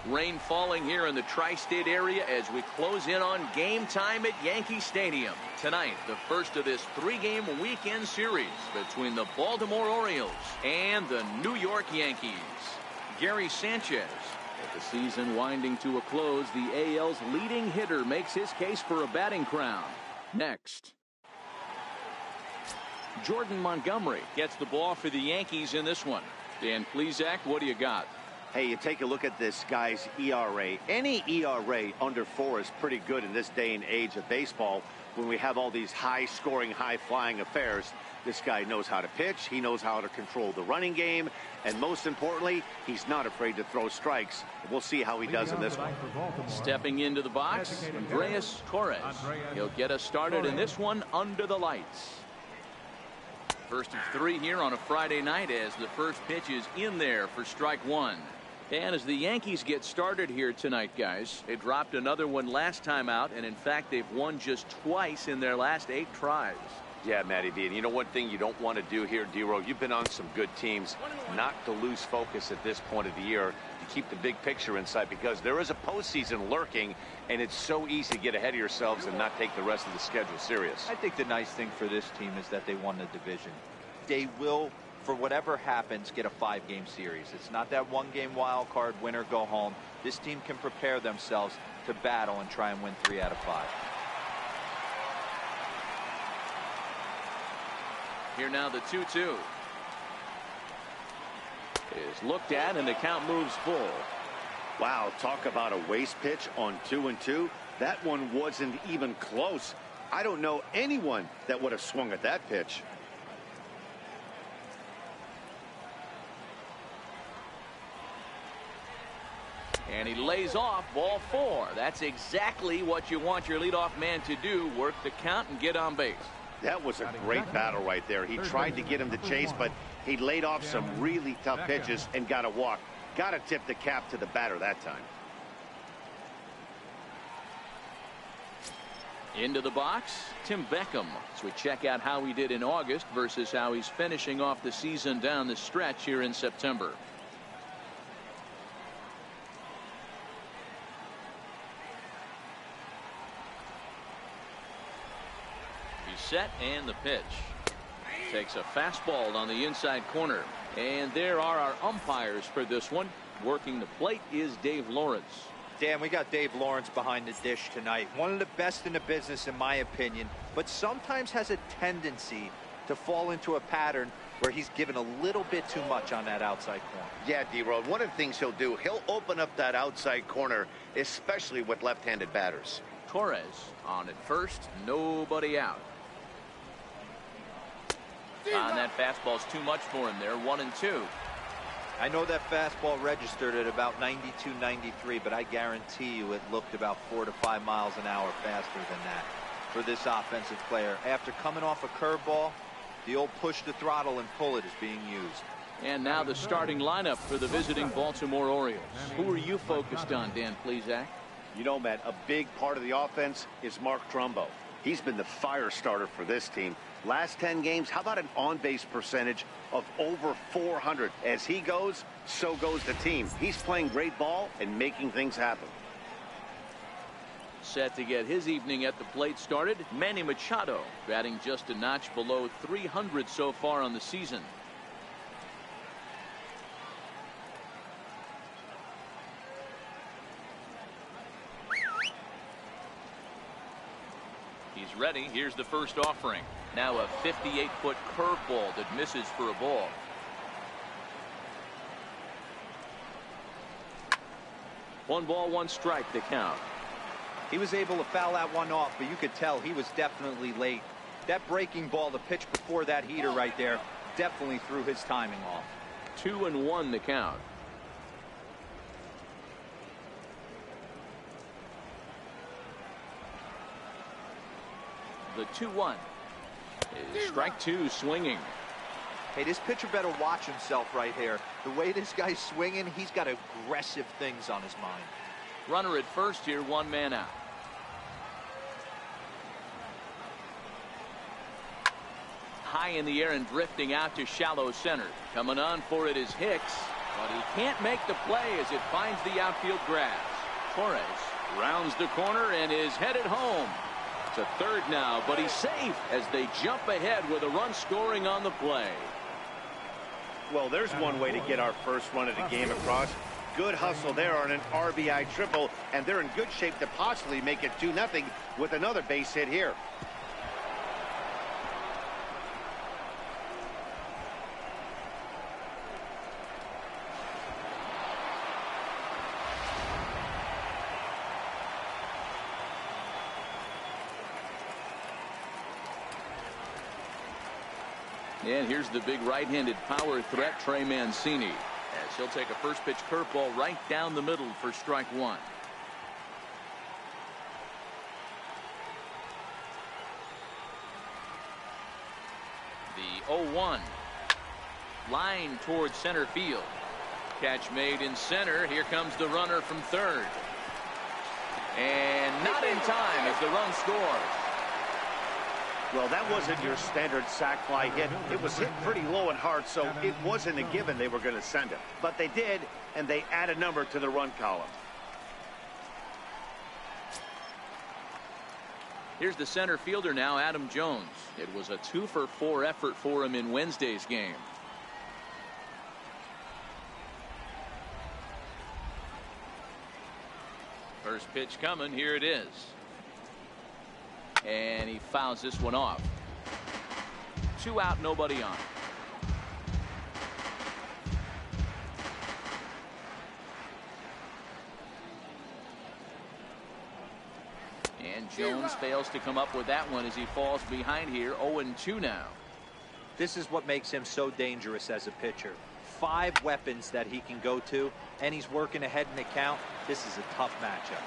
Rain falling here in the tri-state area as we close in on game time at Yankee Stadium. Tonight, the first of this three-game weekend series between the Baltimore Orioles and the New York Yankees. Gary Sanchez. With the season winding to a close, the AL's leading hitter makes his case for a batting crown. Next. Jordan Montgomery gets the ball for the Yankees in this one. Dan Plesac, what do you got? Hey, you take a look at this guy's ERA. Any ERA under 4 is pretty good in this day and age of baseball when we have all these high-scoring, high-flying affairs. This guy knows how to pitch. He knows how to control the running game. And most importantly, he's not afraid to throw strikes. We'll see how he does in this one. Stepping into the box, Andreas Torres. He'll get us started in this one under the lights. First of 3 here on a Friday night as the first pitch is in there for strike 1. And as the Yankees get started here tonight, guys, they dropped another one last time out, and in fact, they've won just twice in their last 8 tries. Yeah, Matty V. And you know one thing you don't want to do here, D-Row? You've been on some good teams. Not to lose focus at this point of the year, to keep the big picture in sight, because there is a postseason lurking, and it's so easy to get ahead of yourselves and not take the rest of the schedule serious. I think the nice thing for this team is that they won the division. They will, for whatever happens, get a 5-game series. It's not that 1-game wild card, win or go home. This team can prepare themselves to battle and try and win 3 out of 5. Here now the 2-2 is looked at, and the count moves full. Wow, talk about a waste pitch on 2-2. That one wasn't even close. I don't know anyone that would have swung at that pitch. And he lays off ball 4. That's exactly what you want your leadoff man to do, work the count and get on base. That was a great battle right there. He tried to get him to chase, but he laid off some really tough pitches and got a walk. Got to tip the cap to the batter that time. Into the box, Tim Beckham. So we check out how he did in August versus how he's finishing off the season down the stretch here in September. Set and the pitch. Takes a fastball on the inside corner. And there are our umpires for this one. Working the plate is Dave Lawrence. Dan, we got Dave Lawrence behind the dish tonight. One of the best in the business, in my opinion, but sometimes has a tendency to fall into a pattern where he's given a little bit too much on that outside corner. Yeah, D-Road, one of the things he'll do, he'll open up that outside corner, especially with left-handed batters. Torres on at first, nobody out. And that fastball's too much for him there, 1-2. I know that fastball registered at about 92, 93, but I guarantee you it looked about 4 to 5 miles an hour faster than that for this offensive player. After coming off a curveball, the old push the throttle and pull it is being used. And now the starting lineup for the visiting Baltimore Orioles. Who are you focused on, Dan Plesac? You know, Matt, a big part of the offense is Mark Trumbo. He's been the fire starter for this team. Last 10 games, how about an on-base percentage of over 400? As he goes, so goes the team. He's playing great ball and making things happen. Set to get his evening at the plate started, Manny Machado, batting just a notch below 300 so far on the season. He's ready. Here's the first offering. Now a 58-foot curveball that misses for a ball. One ball, one strike to count. He was able to foul that one off, but you could tell he was definitely late. That breaking ball, the pitch before that heater right there, definitely threw his timing off. 2-1 the count. The 2-1 is strike 2, swinging. Hey, this pitcher better watch himself right here. The way this guy's swinging, he's got aggressive things on his mind. Runner at first here, 1 man out. High in the air and drifting out to shallow center. Coming on for it is Hicks. But he can't make the play as it finds the outfield grass. Torres rounds the corner and is headed home. It's a third now, but he's safe as they jump ahead with a run scoring on the play. Well, there's one way to get our first run of the game across. Good hustle there on an RBI triple, and they're in good shape to possibly make it 2-0 with another base hit here. And here's the big right-handed power threat, Trey Mancini, as he'll take a first pitch curveball right down the middle for strike one. The 0-1 line towards center field. Catch made in center. Here comes the runner from third. And not in time as the run scores. Well, that wasn't your standard sac fly hit. It was hit pretty low and hard, so it wasn't a given they were going to send it. But they did, and they add a number to the run column. Here's the center fielder now, Adam Jones. It was a 2-for-4 effort for him in Wednesday's game. First pitch coming. Here it is. And he fouls this one off. 2 out, nobody on. And Jones fails to come up with that one as he falls behind here. 0-2 now. This is what makes him so dangerous as a pitcher. 5 weapons that he can go to, and he's working ahead in the count. This is a tough matchup.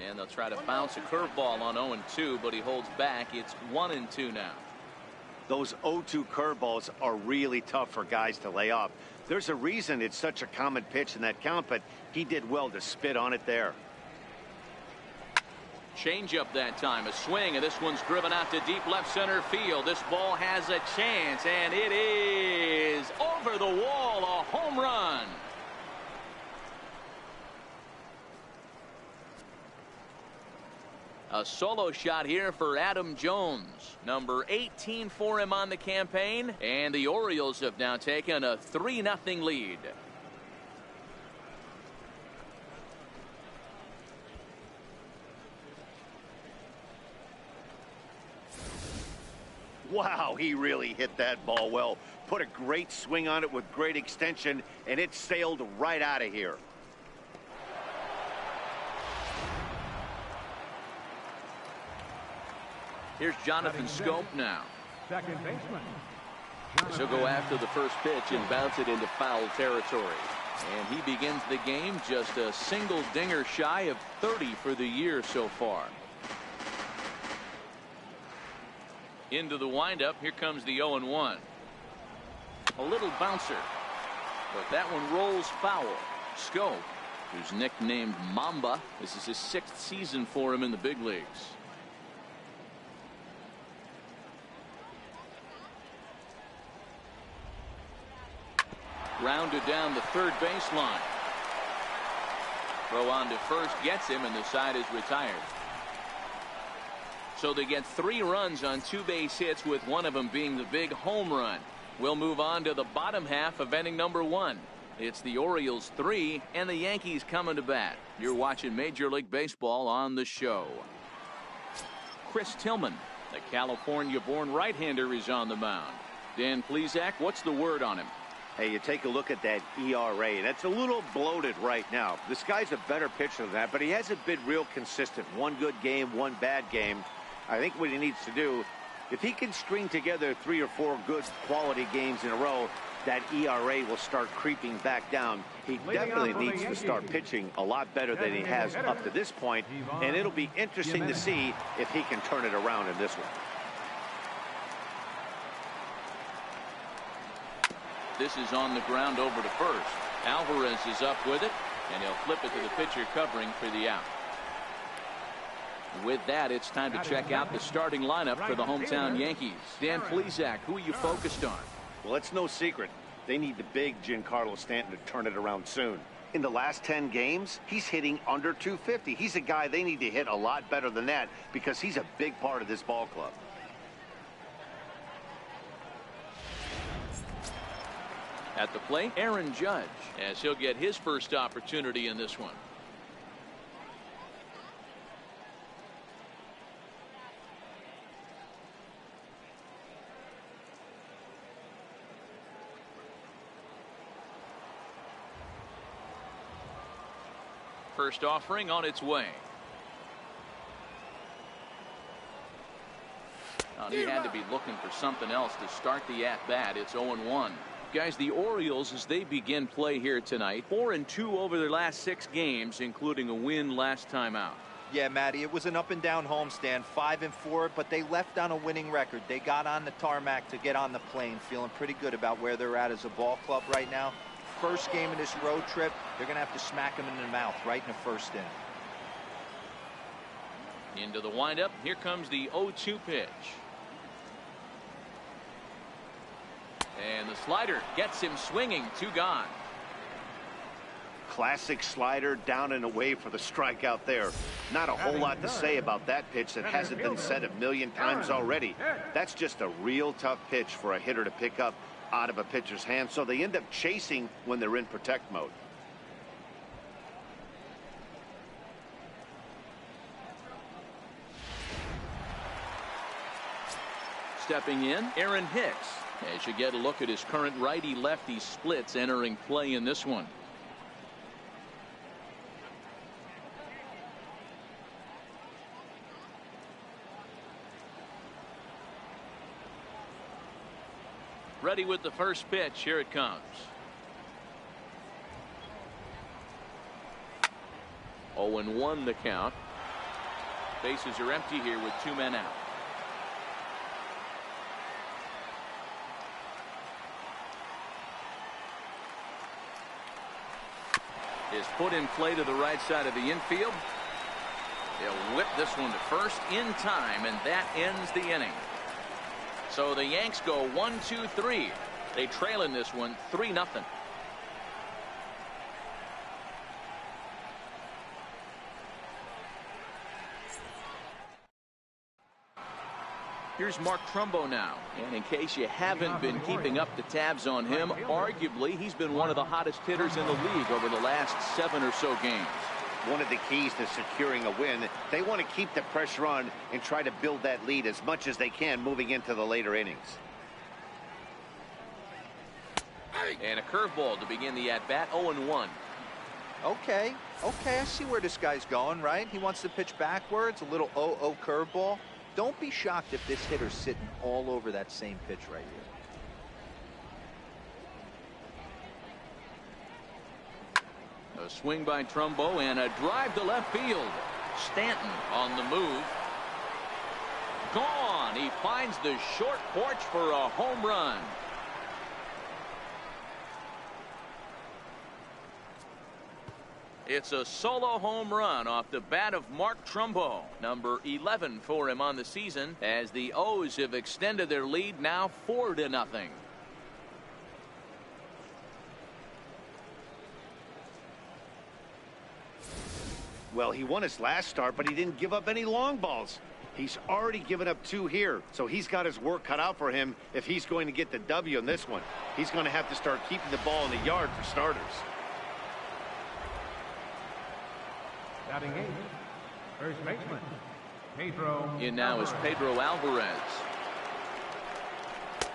And they'll try to bounce a curveball on 0-2, but he holds back. It's 1-2 now. Those 0-2 curveballs are really tough for guys to lay off. There's a reason it's such a common pitch in that count, but he did well to spit on it there. Change up that time. A swing, and this one's driven out to deep left center field. This ball has a chance, and it is over the wall. A home run. A solo shot here for Adam Jones, number 18 for him on the campaign, and the Orioles have now taken a 3-0 lead. Wow, he really hit that ball well. Put a great swing on it with great extension, and it sailed right out of here. Here's Jonathan Scope now. Second baseman. He'll go after the first pitch and bounce it into foul territory. And he begins the game just a single dinger shy of 30 for the year so far. Into the windup. Here comes the 0-1. A little bouncer, but that one rolls foul. Scope, who's nicknamed Mamba, this is his 6th season for him in the big leagues. Rounded down the third baseline. Throw on to first gets him, and the side is retired. So they get 3 runs on 2 base hits, with one of them being the big home run. We'll move on to the bottom half of inning number 1. It's the Orioles 3 and the Yankees coming to bat. You're watching Major League Baseball on the show. Chris Tillman, the California-born right-hander, is on the mound. Dan Plesac, what's the word on him? Hey, you take a look at that ERA, and it's a little bloated right now. This guy's a better pitcher than that, but he hasn't been real consistent. One good game, one bad game. I think what he needs to do, if he can string together 3 or 4 good quality games in a row, that ERA will start creeping back down. He definitely needs to start pitching a lot better than he has up to this point, and it'll be interesting to see if he can turn it around in this one. This is on the ground over to first. Alvarez is up with it, and he'll flip it to the pitcher covering for the out. With that, it's time to check out the starting lineup for the hometown Yankees. Dan Plesac, who are you focused on? Well, it's no secret. They need the big Giancarlo Stanton to turn it around soon. In the last 10 games, he's hitting under 250. He's a guy they need to hit a lot better than that because he's a big part of this ball club. At the plate, Aaron Judge, as he'll get his first opportunity in this one. First offering on its way. He had to be looking for something else to start the at-bat. It's 0-1. Guys, the Orioles, as they begin play here tonight, 4-2 over their last 6 games, including a win last time out. Yeah, Matty, it was an up-and-down homestand, 5-4, but they left on a winning record. They got on the tarmac to get on the plane, feeling pretty good about where they're at as a ball club right now. First game of this road trip, they're going to have to smack them in the mouth right in the first inning. Into the windup. Here comes the 0-2 pitch. And the slider gets him swinging. 2 gone. Classic slider down and away for the strikeout there. Not a whole lot to say about that pitch that hasn't been said a million times already. That's just a real tough pitch for a hitter to pick up out of a pitcher's hand, so they end up chasing when they're in protect mode. Stepping in, Aaron Hicks, as you get a look at his current righty-lefty splits entering play in this one. Ready with the first pitch. Here it comes. 0-1 the count. Bases are empty here with 2 men out. Is put in play to the right side of the infield. They'll whip this one to first in time, and that ends the inning. So the Yanks go 1-2-3. They trail in this one 3-0. Here's Mark Trumbo now. And in case you haven't been keeping up the tabs on him, arguably he's been one of the hottest hitters in the league over the last 7 or so games. One of the keys to securing a win, they want to keep the pressure on and try to build that lead as much as they can moving into the later innings. And a curveball to begin the at-bat. 0-1. Okay, I see where this guy's going, right? He wants to pitch backwards, a little 0-0 curveball. Don't be shocked if this hitter's sitting all over that same pitch right here. A swing by Trumbo and a drive to left field. Stanton on the move. Gone. He finds the short porch for a home run. It's a solo home run off the bat of Mark Trumbo, number 11 for him on the season, as the O's have extended their lead now 4-0. Well, he won his last start, but he didn't give up any long balls. He's already given up 2 here, so he's got his work cut out for him if he's going to get the W in this one. He's going to have to start keeping the ball in the yard for starters. Batting 8, first baseman, Pedro. In now is Pedro Alvarez,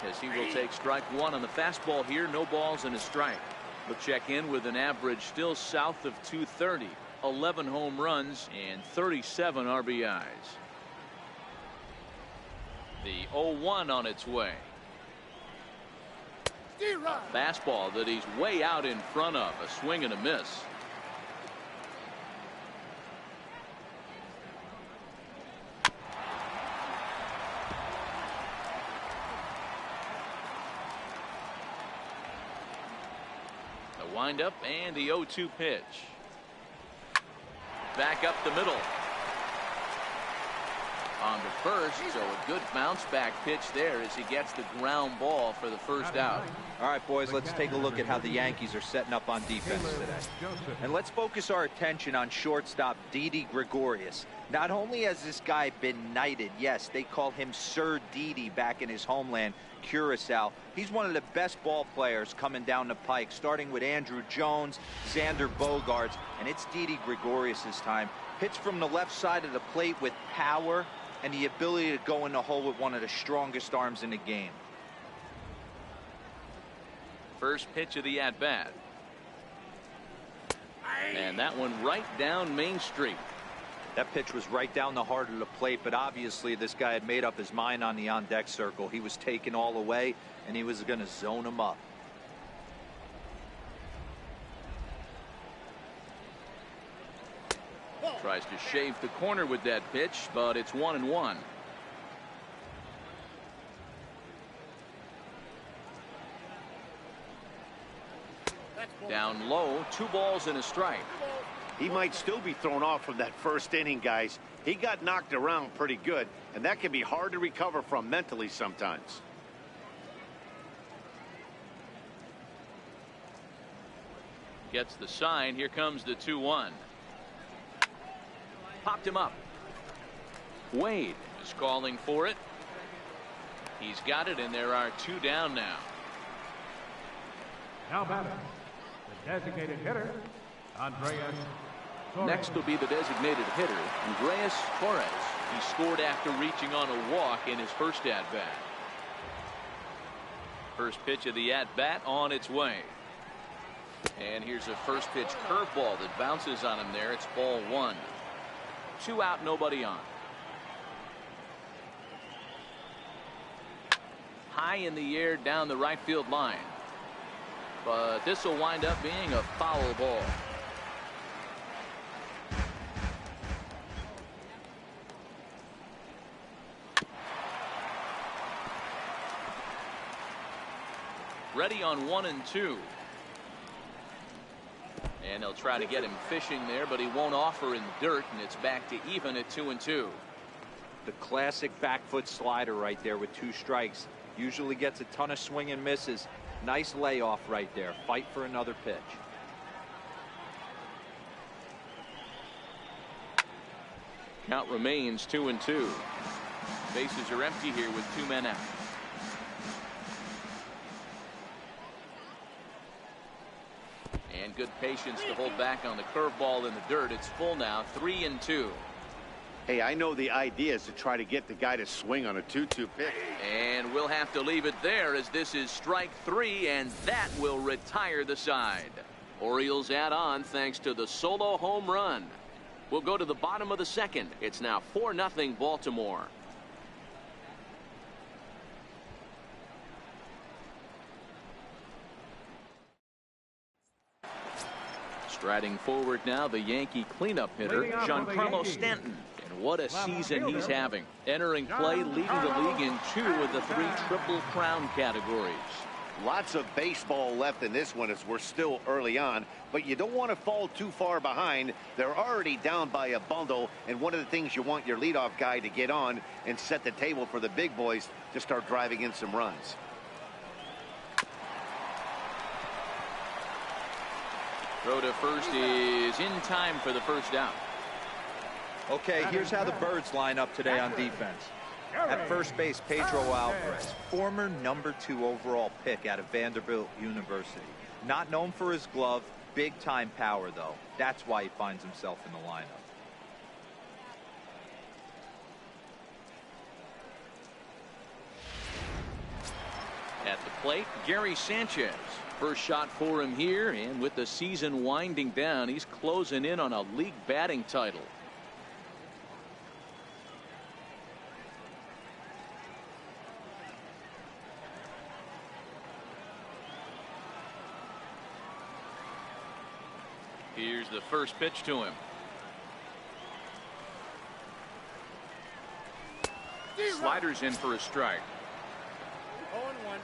as he will take strike 1 on the fastball here. No balls and a strike. We'll check in with an average still south of 230. 11 home runs and 37 RBIs. The 0-1 on its way. A fastball that he's way out in front of. A swing and a miss. The windup and the 0-2 pitch. Back up the middle. on to first, so a good bounce back pitch there as he gets the ground ball for the first out. All right, boys, let's take a look at how the Yankees are setting up on defense today. And let's focus our attention on shortstop Didi Gregorius. Not only has this guy been knighted, yes, they call him Sir Didi back in his homeland, Curacao. He's one of the best ball players coming down the pike, starting with Andrew Jones, Xander Bogaerts, and it's Didi Gregorius this time. Hits from the left side of the plate with power and the ability to go in the hole with one of the strongest arms in the game. First pitch of the at-bat. And that one right down Main Street. That pitch was right down the heart of the plate, but obviously this guy had made up his mind on the on-deck circle. He was taken all the way, and he was going to zone him up. Tries to shave the corner with that pitch, but it's 1-1. Down low, 2 balls and a strike. He might still be thrown off from that first inning, guys. He got knocked around pretty good, and that can be hard to recover from mentally sometimes. Gets the sign. Here comes the 2-1. Popped him up. Wade is calling for it. He's got it, and there are 2 down now. Now batting, the designated hitter, Andreas Torres. Next will be the designated hitter, Andreas Torres. He scored after reaching on a walk in his first at-bat. First pitch of the at-bat on its way. And here's a first pitch curveball that bounces on him there. It's ball 1. 2 out, nobody on. High in the air down the right field line. But this will wind up being a foul ball. Ready on 1 and 2. And they'll try to get him fishing there, but he won't offer in the dirt, and it's back to even at 2 and 2. The classic back foot slider right there with 2 strikes. Usually gets a ton of swing and misses. Nice layoff right there. Fight for another pitch. Count remains 2 and 2. Bases are empty here with 2 men out. And good patience to hold back on the curveball in the dirt. It's full now, 3 and 2. Hey, I know the idea is to try to get the guy to swing on a 2-2 pitch. And we'll have to leave it there as this is strike 3, and that will retire the side. Orioles add on thanks to the solo home run. We'll go to the bottom of the second. It's now 4-0 Baltimore. Striding forward now, the Yankee cleanup hitter, Giancarlo Stanton. And what a season he's having. Entering play, leading the league in 2 of the 3 Triple Crown categories. Lots of baseball left in this one as we're still early on, but you don't want to fall too far behind. They're already down by a bundle, and one of the things you want your leadoff guy to get on and set the table for the big boys to start driving in some runs. Throw to first is in time for the first out. Okay, here's how the Birds line up today on defense. At first base, Pedro Alvarez, former #2 overall pick out of Vanderbilt University. Not known for his glove, big-time power, though. That's why he finds himself in the lineup. At the plate, Gary Sanchez. First shot for him here, and with the season winding down, he's closing in on a league batting title. Here's the first pitch to him. Sliders in for a strike. 0-1.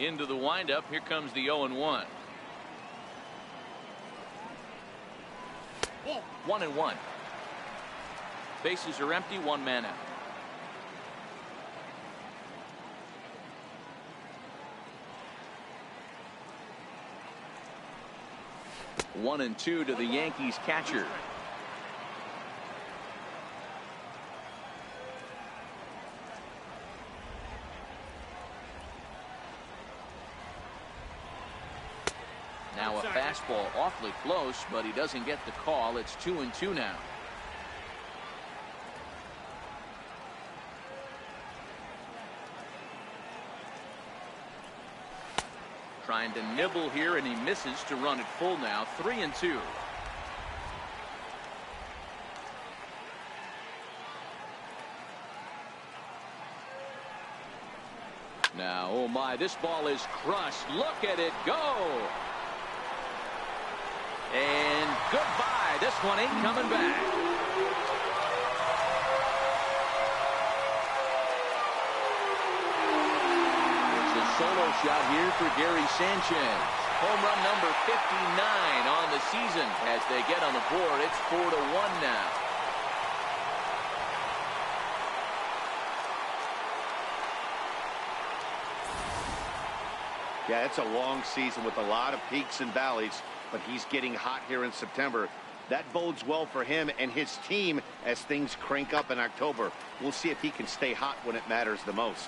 Into the windup. Here comes the 0-1. 1-1. Bases are empty. One man out. One and two to the Yankees catcher. Now a fastball awfully close, but he doesn't get the call. It's 2-2 now. Trying to nibble here, and he misses to run it full now. 3-2. Now, oh my, this ball is crushed. Look at it go. And goodbye. This one ain't coming back. It's a solo shot here for Gary Sanchez. Home run number 59 on the season. As they get on the board, it's 4-1 now. Yeah, it's a long season with a lot of peaks and valleys, but he's getting hot here in September. That bodes well for him and his team as things crank up in October. We'll see if he can stay hot when it matters the most.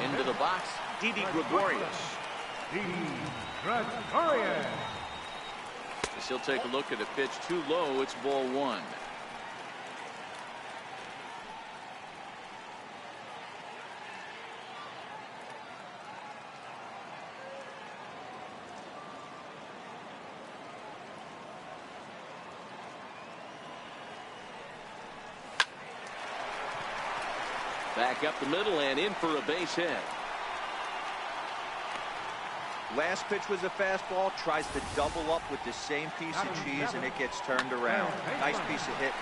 Into the box, Didi Gregorius. He'll take a look at a pitch too low. It's ball one. Back up the middle and in for a base hit. Last pitch was a fastball, tries to double up with the same piece of cheese, and it gets turned around. Nice piece of hit.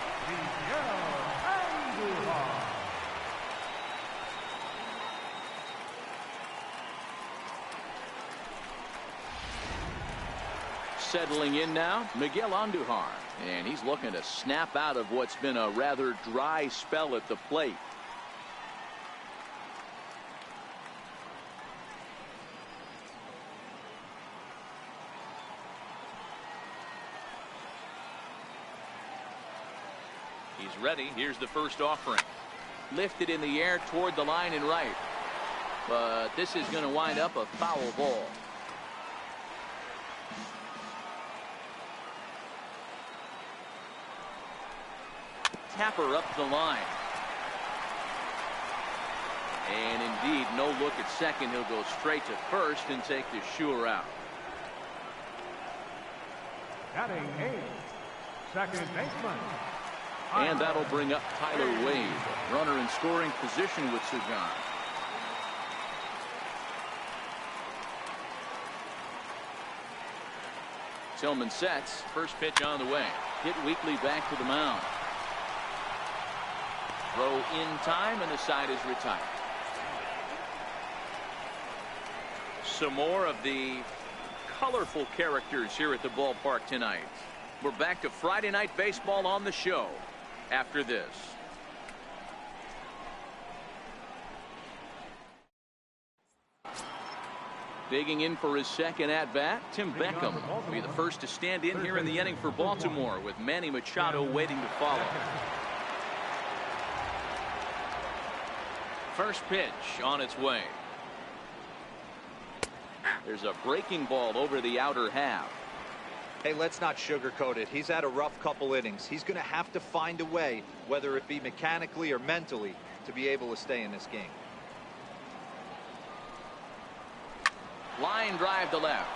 Settling in now, Miguel Andujar, and he's looking to snap out of what's been a rather dry spell at the plate. He's ready. Here's the first offering. Lifted in the air toward the line and right. But this is going to wind up a foul ball. Tapper up the line. And indeed, no look at second. He'll go straight to first and take the sure out. Batting eighth, second baseman. And that'll bring up Tyler Wade. Runner in scoring position with Sagan. Tillman sets. First pitch on the way. Hit weakly back to the mound. Throw in time, and the side is retired. Some more of the colorful characters here at the ballpark tonight. We're back to Friday night baseball on the show after this. Digging in for his second at-bat, Tim Beckham will be the first to stand in here in the inning for Baltimore, with Manny Machado waiting to follow. First pitch on its way. There's a breaking ball over the outer half. Hey, let's not sugarcoat it. He's had a rough couple innings. He's going to have to find a way, whether it be mechanically or mentally, to be able to stay in this game. Line drive to left.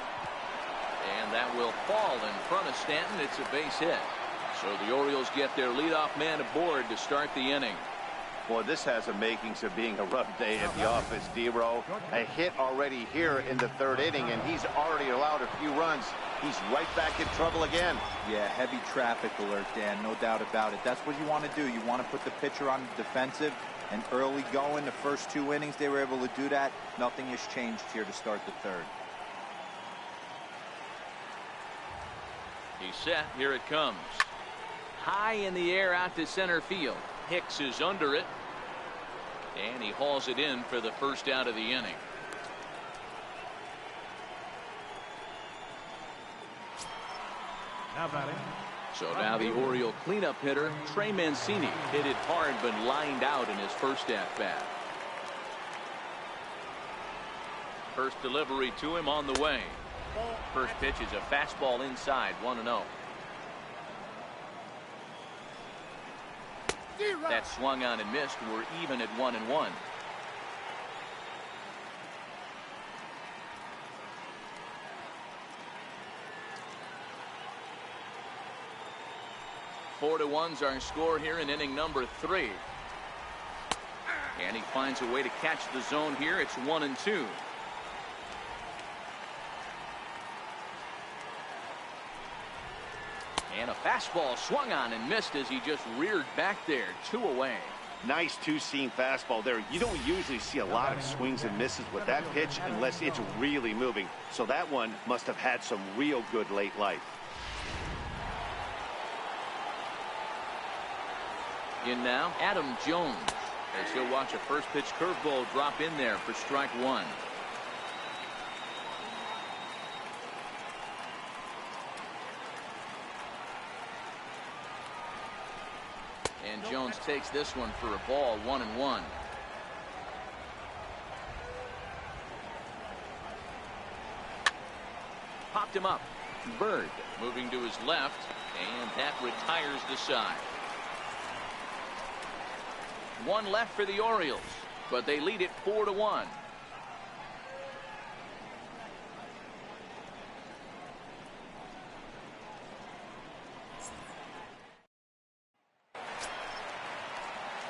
And that will fall in front of Stanton. It's a base hit. So the Orioles get their leadoff man aboard to start the inning. Boy, this has the makings of being a rough day at the office, D-Row. A hit already here in the third inning, and he's already allowed a few runs. he's right back in trouble again. Yeah, heavy traffic alert, Dan, no doubt about it. That's what you want to do. You want to put the pitcher on the defensive, and early going, the first 2 innings, they were able to do that. Nothing has changed here to start the third. He's set. Here it comes. High in the air out to center field. Hicks is under it. And he hauls it in for the first out of the inning. Now batting. So now the Oriole cleanup hitter, Trey Mancini, hit it hard but lined out in his first at-bat. First delivery to him on the way. First pitch is a fastball inside, 1-0. That swung on and missed. We're even at 1-1. Four to 1's our score here in inning number 3. And he finds a way to catch the zone here. It's 1-2. And a fastball swung on and missed as he just reared back there. 2 away. Nice two-seam fastball there. You don't usually see a lot of swings and misses with that pitch unless it's really moving. So that one must have had some real good late life. In now, Adam Jones, as he'll watch a first pitch curveball drop in there for strike 1. And Jones takes this one for a ball, 1-1. Popped him up. Bird moving to his left, and that retires the side. 1 left for the Orioles, but they lead it 4-1.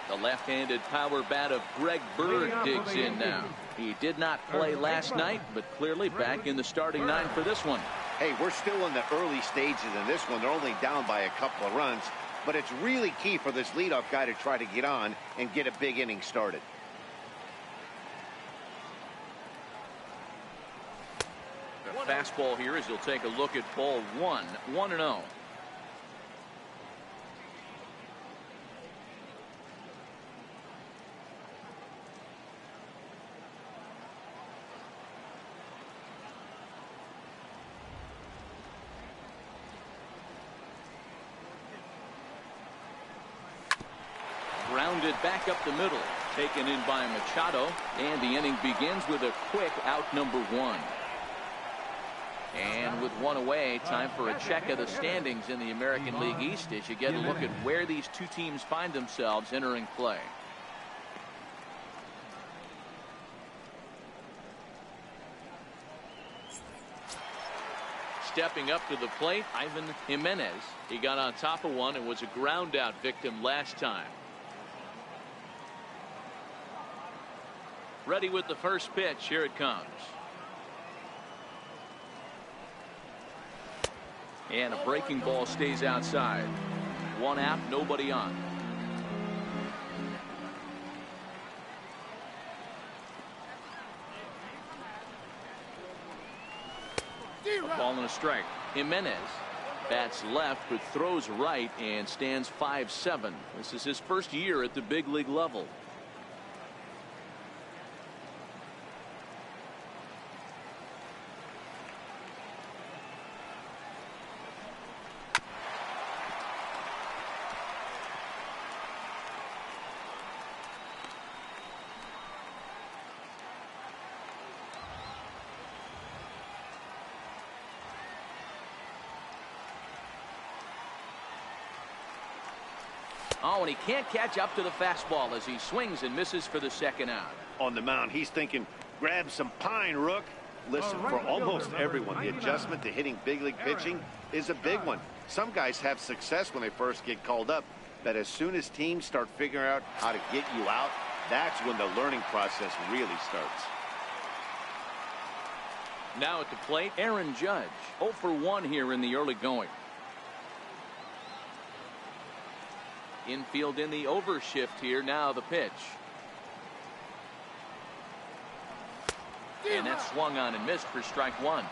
The left-handed power bat of Greg Bird digs in now. He did not play last night, but clearly back in the starting 9 for this one. Hey, we're still in the early stages in this one. They're only down by a couple of runs, but it's really key for this leadoff guy to try to get on and get a big inning started. The fastball here as he'll take a look at ball 1, 1-0. Grounded back up the middle, taken in by Machado, and the inning begins with a quick out number 1. And with 1 away, time for a check of the standings in the American League East as you get a look at where these two teams find themselves entering play. Stepping up to the plate, Ivan Jimenez. He got on top of one and was a ground out victim last time. Ready with the first pitch. Here it comes. And a breaking ball stays outside. 1 out, nobody on. A ball and a strike. Jimenez bats left but throws right and stands 5-7. This is his first year at the big league level. Oh, and he can't catch up to the fastball as he swings and misses for the second out. On the mound, he's thinking, grab some pine, Rook. Listen, for almost everyone, the adjustment to hitting big league pitching is a big one. Some guys have success when they first get called up, but as soon as teams start figuring out how to get you out, that's when the learning process really starts. Now at the plate, Aaron Judge. 0 for 1 here in the early going. Infield in the overshift here. Now the pitch. And that's swung on and missed for strike one.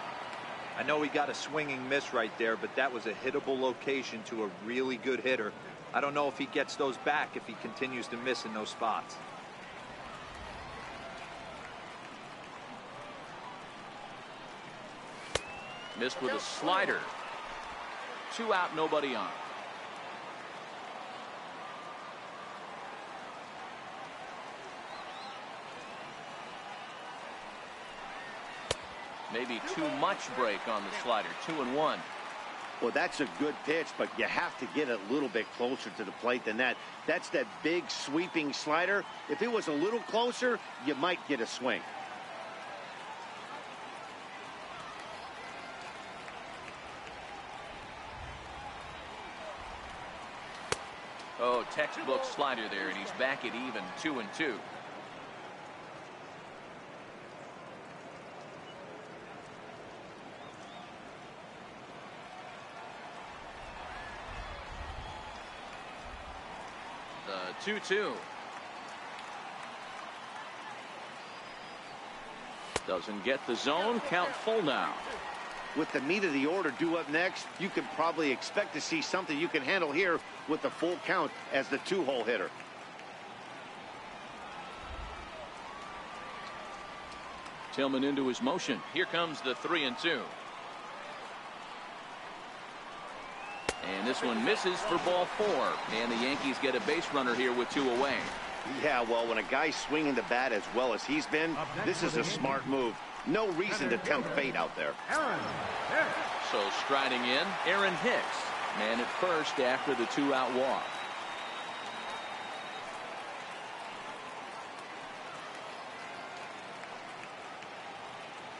I know he got a swinging miss right there, but that was a hittable location to a really good hitter. I don't know if he gets those back if he continues to miss in those spots. Missed with a slider. 2 out, nobody on. Maybe too much break on the slider. 2-1. Well, that's a good pitch, but you have to get a little bit closer to the plate than that. That's that big sweeping slider. If it was a little closer, you might get a swing. Oh, textbook slider there, and he's back at even. 2-2. The 2-2. Doesn't get the zone. Count full now. With the meat of the order due up next, you can probably expect to see something you can handle here with the full count as the 2-hole hitter. Tillman into his motion. Here comes the 3-2. And this one misses for ball 4. And the Yankees get a base runner here with 2 away. Yeah, well, when a guy's swinging the bat as well as he's been, this is a smart move. No reason to tempt fate out there. So striding in, Aaron Hicks. Man at first after the 2-out walk.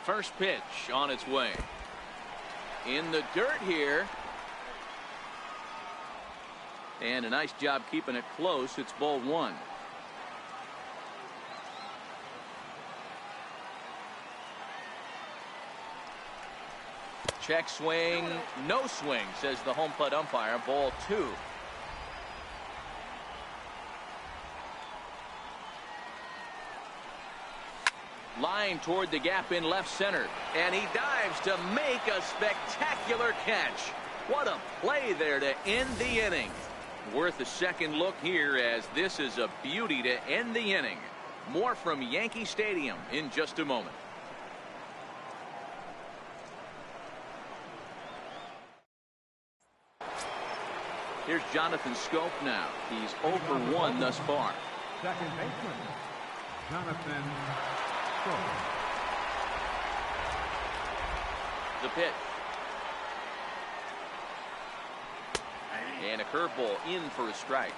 First pitch on its way. In the dirt here. And a nice job keeping it close. It's ball 1. Check swing, no swing, says the home plate umpire. Ball 2. Line toward the gap in left center. And he dives to make a spectacular catch. What a play there to end the inning. Worth a second look here, as this is a beauty to end the inning. More from Yankee Stadium in just a moment. Here's Jonathan Scope now. He's 0 for 1 thus far. Second baseman, Jonathan Scope. The pitch. And a curveball in for a strike.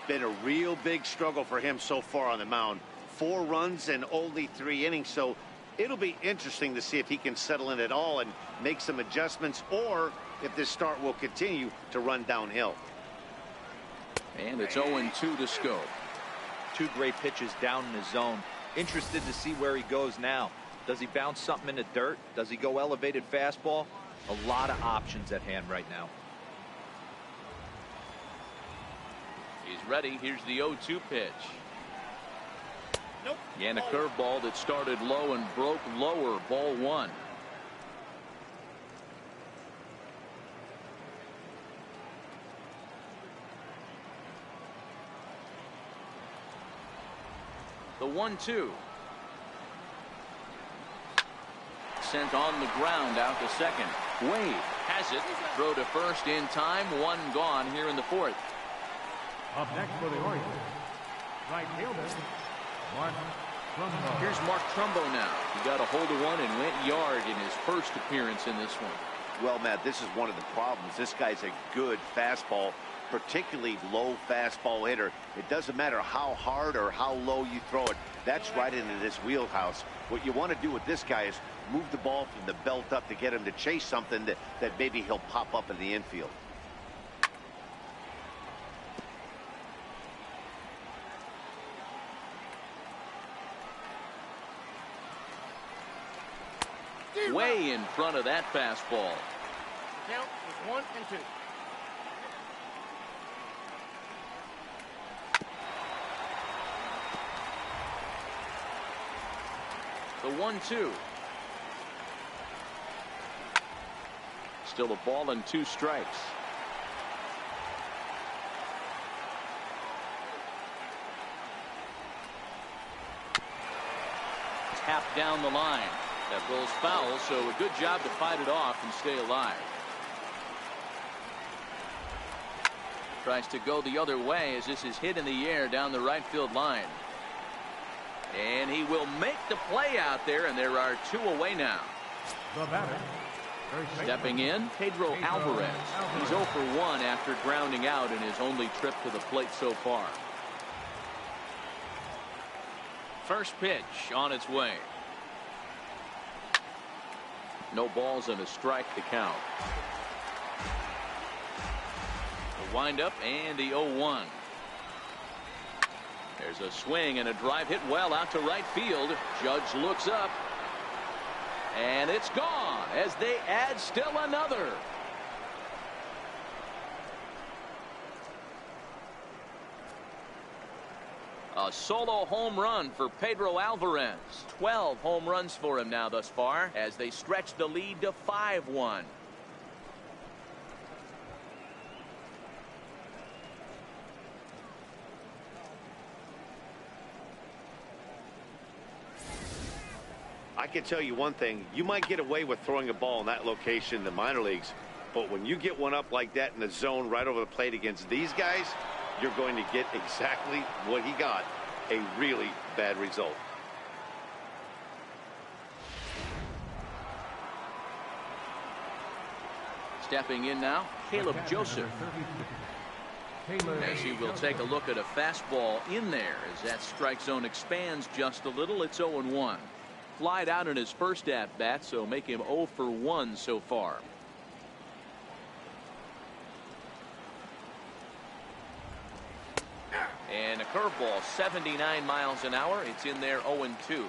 Been a real big struggle for him so far on the mound. 4 runs and only 3 innings, so it'll be interesting to see if he can settle in at all and make some adjustments, or if this start will continue to run downhill. And it's 0-2 to Scope. 2 great pitches down in his zone. Interested to see where he goes now. Does he bounce something in the dirt? Does he go elevated fastball? A lot of options at hand right now. He's ready. Here's the 0-2 pitch. Nope. And a curveball that started low and broke lower. Ball 1. The 1-2. Sent on the ground out to second. Wade has it. Throw to first in time. 1 gone here in the 4th. Up next for the Orioles, right fielder, Mark Trumbo. Here's Mark Trumbo now. He got a hold of one and went yard in his first appearance in this one. Well, Matt, this is one of the problems. This guy's a good fastball, particularly low fastball hitter. It doesn't matter how hard or how low you throw it. That's right into this wheelhouse. What you want to do with this guy is move the ball from the belt up to get him to chase something that maybe he'll pop up in the infield. way in front of that fastball. Count is 1 and 2. The 1-2. Still a ball and 2 strikes. Tapped down the line. That ball's foul, so a good job to fight it off and stay alive. Tries to go the other way as this is hit in the air down the right field line. And he will make the play out there, and there are 2 away now. The batter. Stepping in, Pedro Alvarez. He's 0 for 1 after grounding out in his only trip to the plate so far. First pitch on its way. No balls and a strike to count. The windup and the 0-1. There's a swing and a drive hit well out to right field. Judge looks up. And it's gone as they add still another. A solo home run for Pedro Alvarez. 12 home runs for him now thus far as they stretch the lead to 5-1. I can tell you one thing. You might get away with throwing a ball in that location in the minor leagues, but when you get one up like that in the zone right over the plate against these guys, you're going to get exactly what he got, a really bad result. Stepping in now, Caleb Joseph. As he will take a look at a fastball in there as that strike zone expands just a little. It's 0-1. Flied out in his first at-bat, so make him 0 for 1 so far. And a curveball, 79 miles an hour. It's in there 0-2.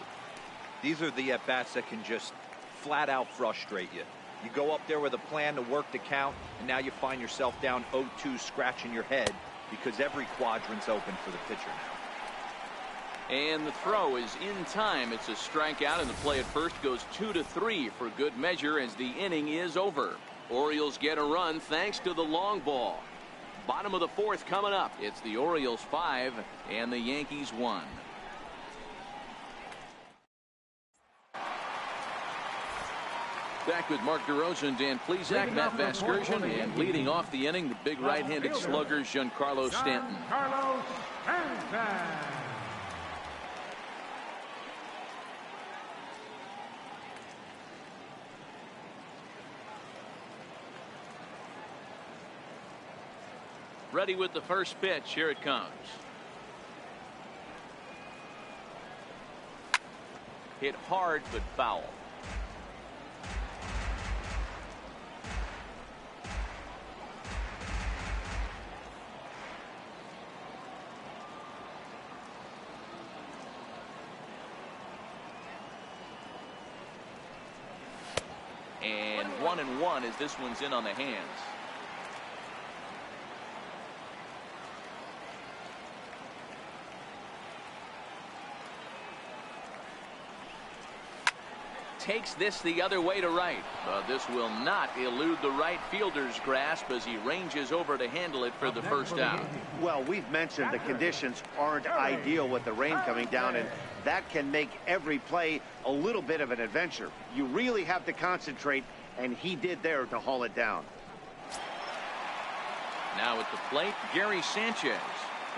These are the at-bats that can just flat out frustrate you. You go up there with a plan to work the count, and now you find yourself down 0-2 scratching your head because every quadrant's open for the pitcher now. And the throw is in time. It's a strikeout, and the play at first goes 2-3 for good measure as the inning is over. Orioles get a run thanks to the long ball. Bottom of the 4th coming up. It's the Orioles 5 and the Yankees 1. Back with Mark DeRosa and Dan Plesac, Matt Vasgersian, and leading off the inning, the big right-handed slugger, Giancarlo Stanton. Carlos Stanton. Ready with the first pitch. Here it comes. Hit hard but foul. And 1-1 as this one's in on the hands. Takes this the other way to right. But this will not elude the right fielder's grasp as he ranges over to handle it for the first out. Well, we've mentioned the conditions aren't ideal with the rain coming down, and that can make every play a little bit of an adventure. You really have to concentrate, and he did there to haul it down. Now at the plate, Gary Sanchez.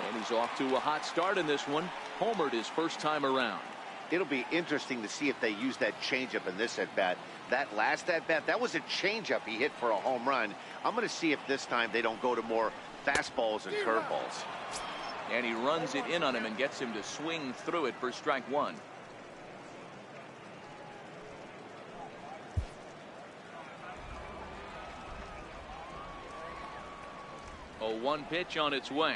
And he's off to a hot start in this one. Homered his first time around. It'll be interesting to see if they use that changeup in this at-bat. That last at-bat, that was a changeup he hit for a home run. I'm going to see if this time they don't go to more fastballs and curveballs. And he runs it in on him and gets him to swing through it for strike one. A 1 pitch on its way.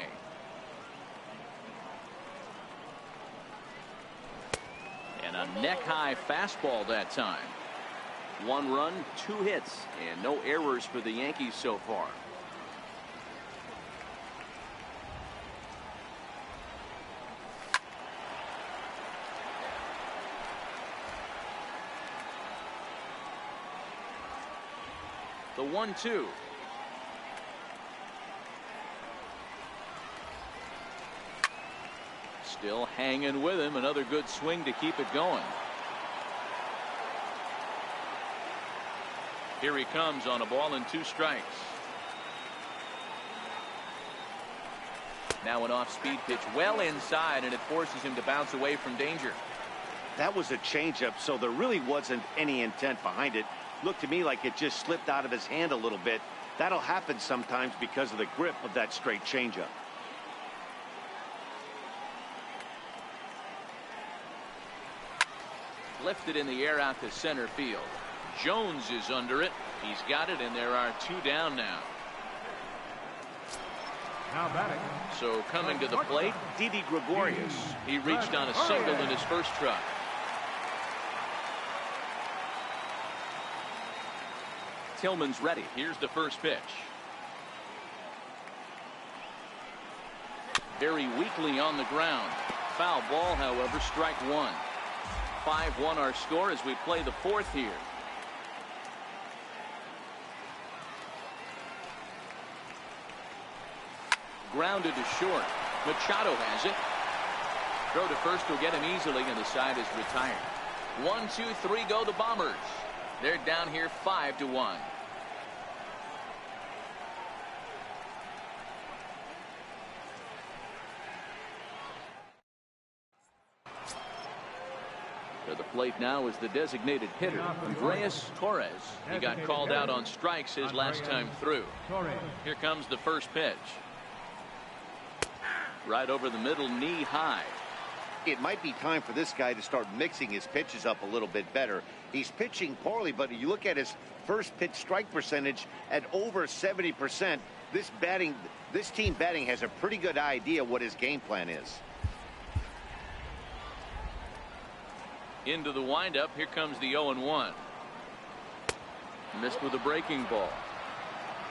And a neck-high fastball that time. 1 run, 2 hits, and no errors for the Yankees so far. The 1-2. Still hanging with him. Another good swing to keep it going. Here he comes on a ball and 2 strikes. Now an off-speed pitch well inside, and it forces him to bounce away from danger. That was a changeup, so there really wasn't any intent behind it. Looked to me like it just slipped out of his hand a little bit. That'll happen sometimes because of the grip of that straight changeup. Lifted in the air out to center field. Jones is under it. He's got it, and there are 2 down now. Now batting. So coming to the plate, Didi Gregorius. He reached on a single in his first try. Tillman's ready. Here's the first pitch. Very weakly on the ground. Foul ball, however, strike 1. 5-1 our score as we play the 4th here. Grounded to short. Machado has it. Throw to first will get him easily, and the side is retired. 1, 2, 3 go the Bombers. They're down here 5-1. To the plate now is the designated hitter, Andreas Torres. He got called out on strikes his last time through. Here comes the first pitch. Right over the middle, knee high. It might be time for this guy to start mixing his pitches up a little bit better. He's pitching poorly, but you look at his first pitch strike percentage at over 70%. This team batting has a pretty good idea what his game plan is. Into the windup. Here comes the 0-1. Missed with a breaking ball.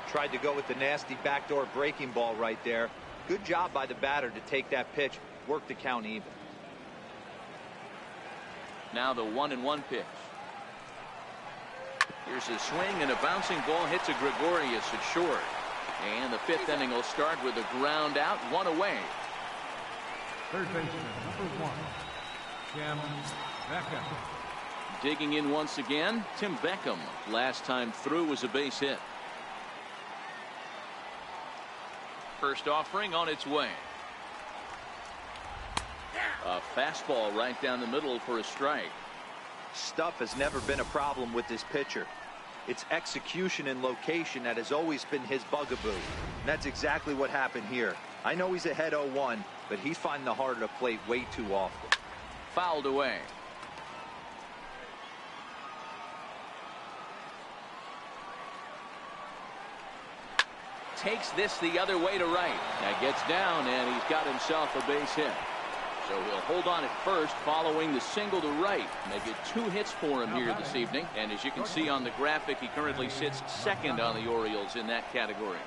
Tried to go with the nasty backdoor breaking ball right there. Good job by the batter to take that pitch, work the count even. Now the 1-1 pitch. Here's a swing, and a bouncing ball hits a Gregorius at short. And the 5th inning will start with a ground out, 1 away. Third baseman, number 1, Tim Beckham. Digging in once again, Tim Beckham. Last time through was a base hit. First offering on its way. A fastball right down the middle for a strike. Stuff has never been a problem with this pitcher. It's execution and location that has always been his bugaboo. And that's exactly what happened here. I know he's ahead 0-1, but he's finding the heart of the plate way too often. Fouled away. Takes this the other way to right. Now gets down, and he's got himself a base hit. So he'll hold on at first following the single to right. Make it 2 hits for him here this evening. And as you can see on the graphic, he currently sits 2nd on the Orioles in that category.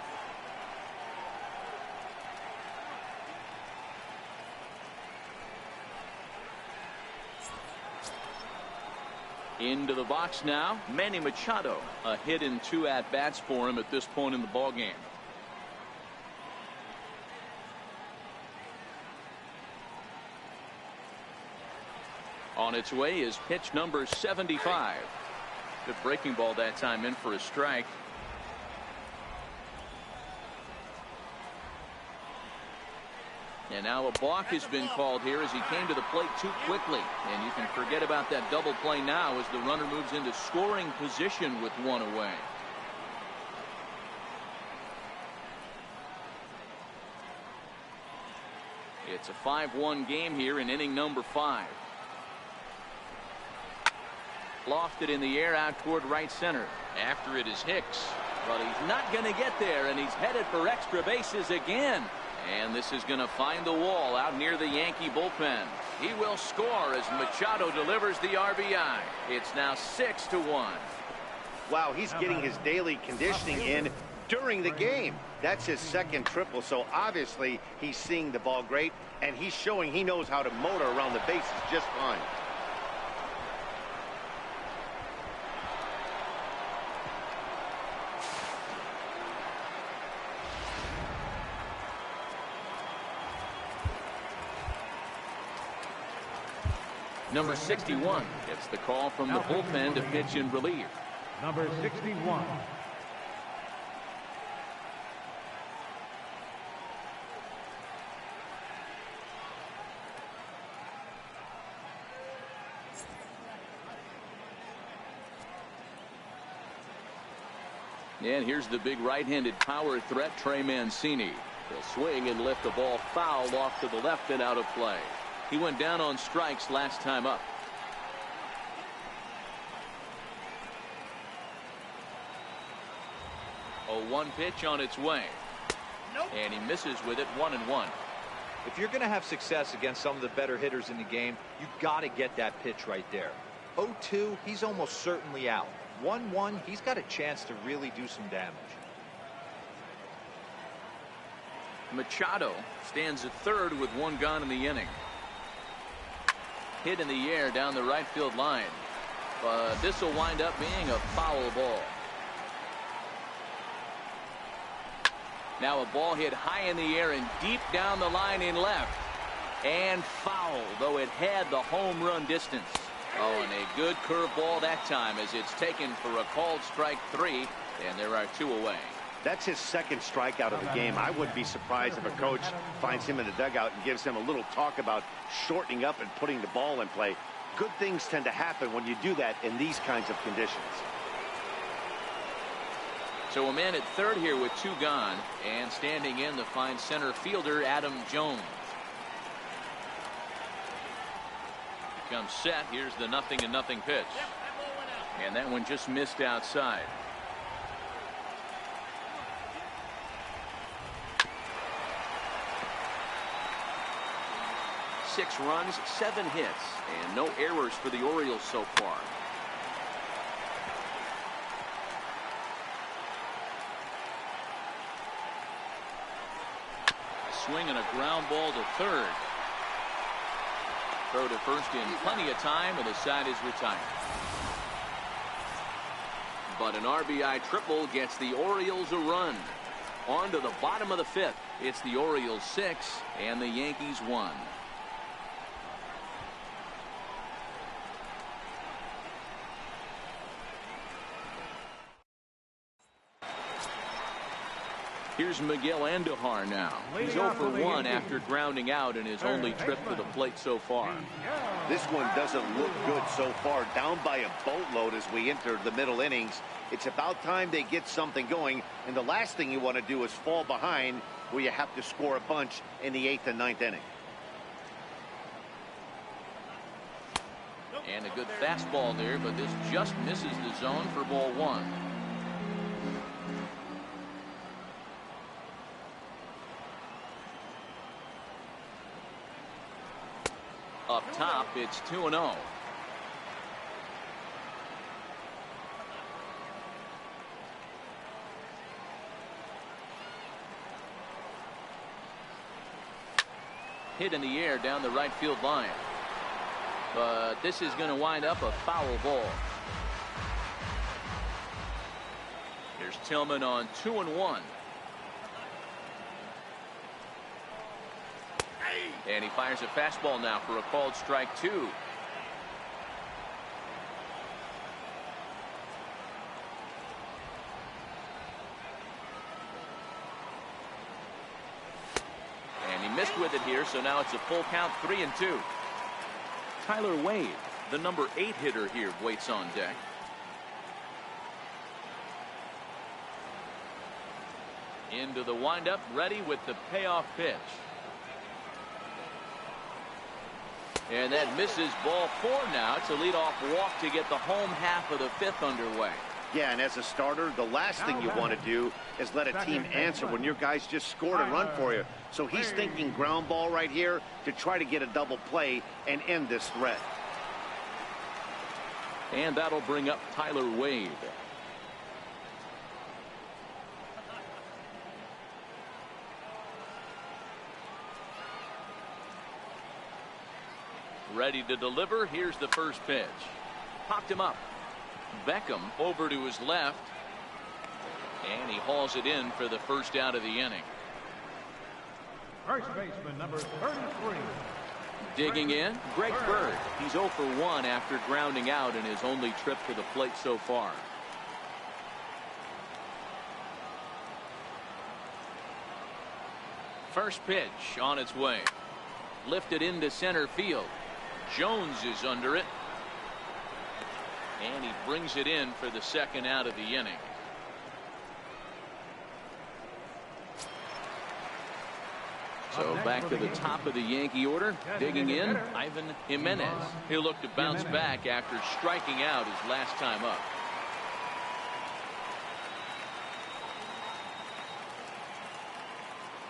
Into the box now, Manny Machado. A hit in 2 at-bats for him at this point in the ballgame. On its way is pitch number 75. Good breaking ball that time, in for a strike. And now a balk has been called here as he came to the plate too quickly. And you can forget about that double play now as the runner moves into scoring position with 1 away. It's a 5-1 game here in inning number 5. Lofted in the air out toward right center. After it is Hicks, but he's not going to get there, and he's headed for extra bases again. And this is going to find the wall out near the Yankee bullpen. He will score as Machado delivers the RBI. It's now 6-1. Wow, he's getting his daily conditioning in during the game. That's his second triple, so obviously he's seeing the ball great, and he's showing he knows how to motor around the bases just fine. Number 61 gets the call from the bullpen to pitch in relief. Number 61. And here's the big right-handed power threat, Trey Mancini. He'll swing and lift the ball foul off to the left and out of play. He went down on strikes last time up. 0-1 pitch on its way. Nope. And he misses with it, 1-1. If you're going to have success against some of the better hitters in the game, you've got to get that pitch right there. 0-2, he's almost certainly out. 1-1, he's got a chance to really do some damage. Machado stands at third with one gone in the inning. Hit in the air down the right field line, but this will wind up being a foul ball. Now a ball hit high in the air and deep down the line in left, and foul, though it had the home run distance. Oh, and a good curveball that time as it's taken for a called strike 3, and there are 2 away. That's his second strikeout of the game. I wouldn't be surprised if a coach finds him in the dugout and gives him a little talk about shortening up and putting the ball in play. Good things tend to happen when you do that in these kinds of conditions. So a man at third here with 2 gone, and standing in the fine center fielder Adam Jones. Comes set. Here's the 0-0 pitch. And that one just missed outside. Six runs, 7 hits, and no errors for the Orioles so far. A swing and a ground ball to third. Throw to first in plenty of time, and the side is retired. But an RBI triple gets the Orioles a run. On to the bottom of the 5th. It's the Orioles 6 and the Yankees 1. Here's Miguel Andujar now. He's 0 for 1 after grounding out in his only trip to the plate so far. This one doesn't look good so far. Down by a boatload as we enter the middle innings. It's about time they get something going, and the last thing you want to do is fall behind where you have to score a bunch in the 8th and 9th inning. And a good fastball there, but this just misses the zone for ball 1. Up top, it's 2-0. Hit in the air down the right field line. But this is going to wind up a foul ball. Here's Tillman on 2-1. And he fires a fastball now for a called strike 2. And he missed with it here, so now it's a full count, 3-2. Tyler Wade, the number 8 hitter here, waits on deck. Into the windup, ready with the payoff pitch. And that misses ball 4 now. It's a leadoff walk to get the home half of the 5th underway. Yeah, and as a starter, the last thing you want to do is let a team answer when your guys just scored a run for you. So he's thinking ground ball right here to try to get a double play and end this threat. And that'll bring up Tyler Wade. Ready to deliver. Here's the first pitch. Popped him up. Beckham over to his left. And he hauls it in for the first out of the inning. First baseman number 33. Digging in, Greg Bird. He's 0 for 1 after grounding out in his only trip to the plate so far. First pitch on its way. Lifted into center field. Jones is under it. And he brings it in for the second out of the inning. So back to the top of the Yankee order. Digging in, Ivan Jimenez. He'll look to bounce back after striking out his last time up.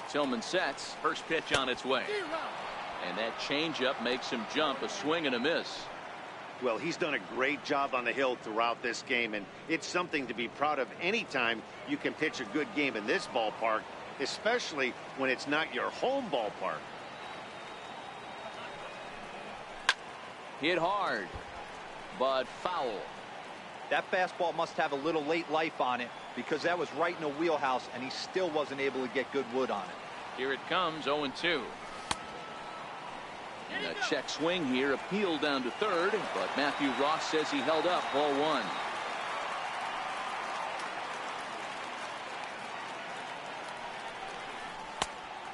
Tillman sets. First pitch on its way. And that changeup makes him jump. A swing and a miss. Well, he's done a great job on the hill throughout this game, and it's something to be proud of anytime you can pitch a good game in this ballpark, especially when it's not your home ballpark. Hit hard, but foul. That fastball must have a little late life on it, because that was right in the wheelhouse, and he still wasn't able to get good wood on it. Here it comes, 0-2. And a check swing here, appealed down to third, but Matthew Ross says he held up, ball one.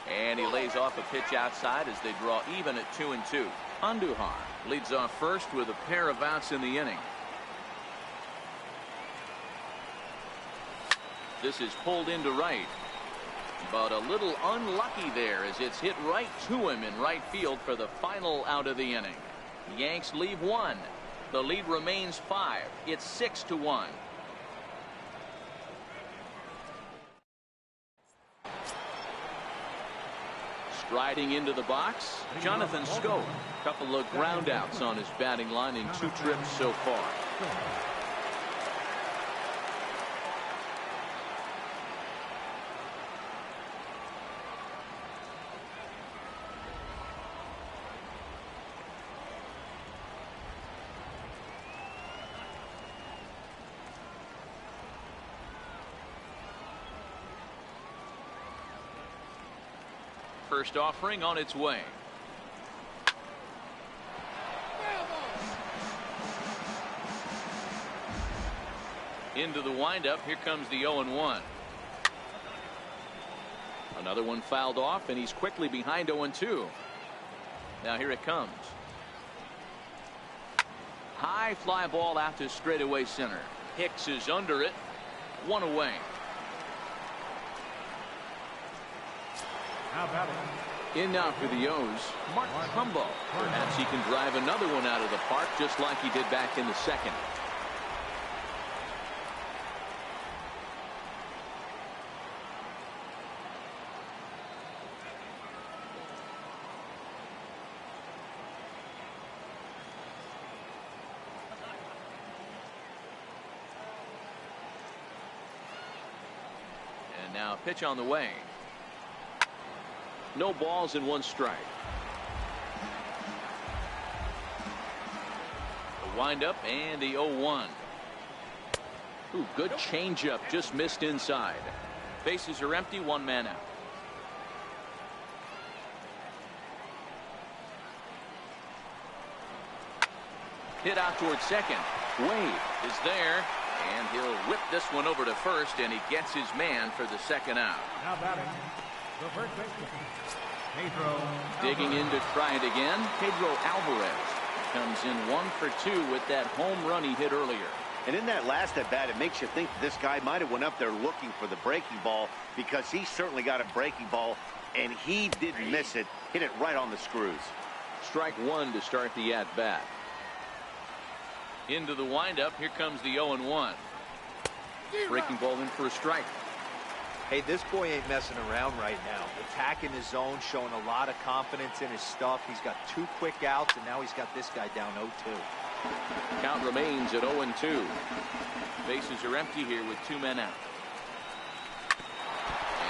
And he lays off a pitch outside as they draw even at 2-2. Andujar leads off first with a pair of outs in the inning. This is pulled into right, but a little unlucky there as it's hit right to him in right field for the final out of the inning. The Yanks leave one. The lead remains 5. It's 6-1. Striding into the box, Jonathan Schoen. Couple of ground outs on his batting line in 2 trips so far. First offering on its way. Into the windup. Here comes the 0-1. Another one fouled off, and he's quickly behind 0-2. Now here it comes. High fly ball out to straightaway center. Hicks is under it. 1 away. In now for the O's, Mark Trumbo. Perhaps he can drive another one out of the park just like he did back in the second. And now a pitch on the way. No balls and 1 strike. The windup and the 0-1. Ooh, good changeup, just missed inside. Bases are empty, 1 man out. Hit out towards second. Wade is there, and he'll whip this one over to first, and he gets his man for the second out. Now batting, the first baseman, Pedro. Digging in to try it again, Pedro Alvarez comes in 1 for 2 with that home run he hit earlier. And in that last at bat, it makes you think this guy might have went up there looking for the breaking ball, because he certainly got a breaking ball, and he didn't miss it. Hit it right on the screws. Strike 1 to start the at bat. Into the windup. Here comes the 0-1. Breaking ball in for a strike. Hey, this boy ain't messing around right now. Attacking his zone, showing a lot of confidence in his stuff. He's got 2 quick outs, and now he's got this guy down 0-2. Count remains at 0-2. Bases are empty here with 2 men out.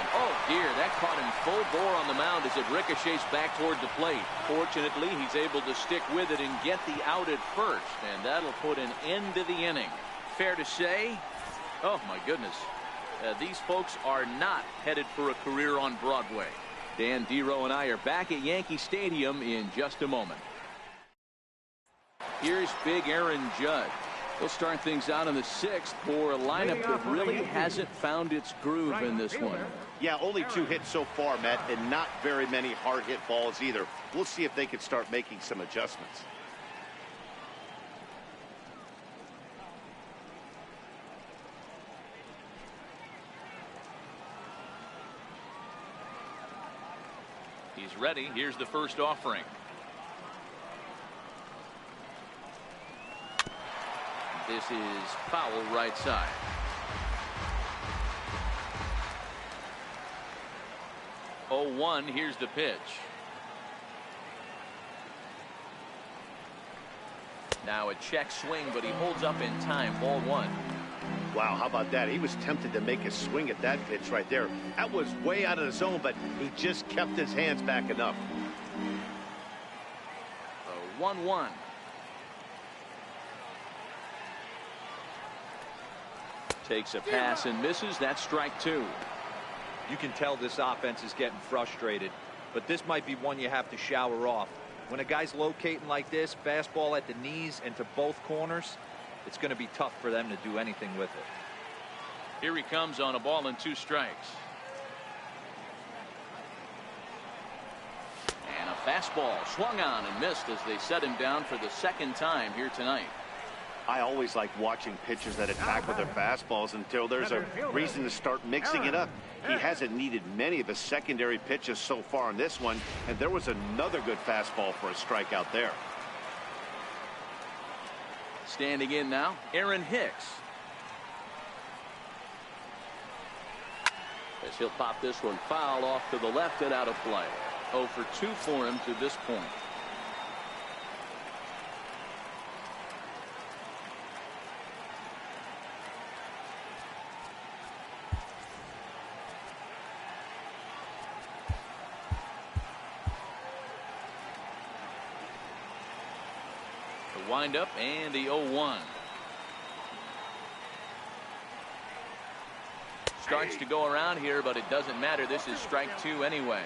And Here, that caught him full bore on the mound as it ricochets back toward the plate. Fortunately, he's able to stick with it and get the out at first, and that'll put an end to the inning. Fair to say, oh my goodness, these folks are not headed for a career on Broadway. Dan Dero and I are back at Yankee Stadium in just a moment. Here's big Aaron Judge. He'll start things out in the 6th for a lineup that really hasn't found its groove in this one. Yeah, only 2 hits so far, Matt, and not very many hard hit balls either. We'll see if they can start making some adjustments. He's ready. Here's the first offering. This is foul right side. Oh, 1. Here's the pitch. Now a check swing, but he holds up in time. Ball 1. Wow, how about that? He was tempted to make a swing at that pitch right there. That was way out of the zone, but he just kept his hands back enough. 1-1. Takes a pass and misses. That's strike 2. You can tell this offense is getting frustrated, but this might be one you have to shower off. When a guy's locating like this, fastball at the knees and to both corners, it's going to be tough for them to do anything with it. Here he comes on a ball and 2 strikes. And a fastball swung on and missed as they set him down for the 2nd time here tonight. I always like watching pitchers that attack with their fastballs until there's a reason to start mixing it up. He hasn't needed many of his secondary pitches so far in this one, and there was another good fastball for a strikeout there. Standing in now, Aaron Hicks. As he'll pop this one foul off to the left and out of play. 0 for 2 for him to this point. The windup and the 0-1. Starts to go around here, but it doesn't matter. This is strike 2 anyway.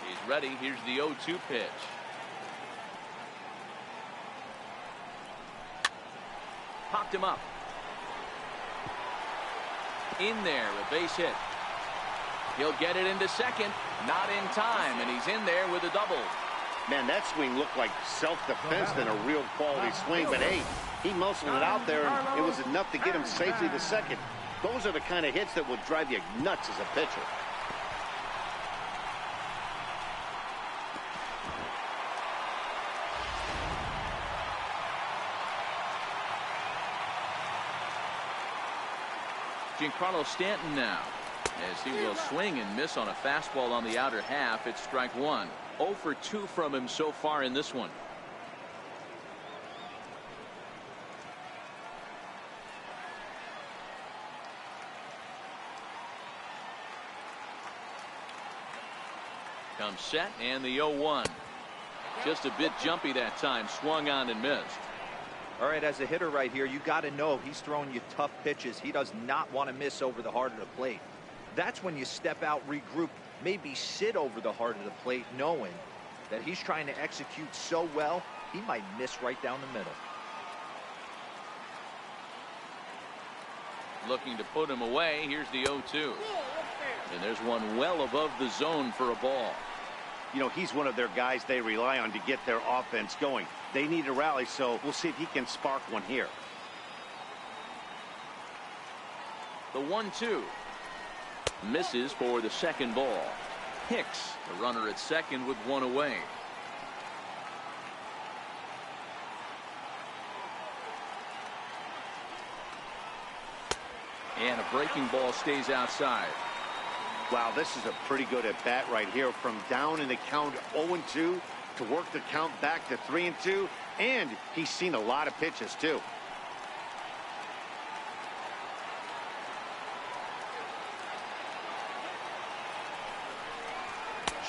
He's ready. Here's the 0-2 pitch. Popped him up. In there, a base hit. He'll get it into second. Not in time, and he's in there with a double. Man, that swing looked like self-defense than a real quality swing, but hey, he muscled it out there, and it was enough to get him safely to second. Those are the kind of hits that will drive you nuts as a pitcher. Giancarlo Stanton now, as he will swing and miss on a fastball on the outer half. It's strike 1. 0 for 2 from him so far in this one. Comes set and the 0-1. Just a bit jumpy that time. Swung on and missed. All right, as a hitter right here, you got to know he's throwing you tough pitches. He does not want to miss over the heart of the plate. That's when you step out, regroup, maybe sit over the heart of the plate, knowing that he's trying to execute so well, he might miss right down the middle. Looking to put him away. Here's the 0-2. And there's one well above the zone for a ball. You know, he's one of their guys they rely on to get their offense going. They need a rally, so we'll see if he can spark one here. The 1-2. Misses for the second ball. Hicks, the runner at second with one away. And a breaking ball stays outside. Wow, this is a pretty good at bat right here. From down in the count 0-2 to work the count back to 3-2. And he's seen a lot of pitches, too.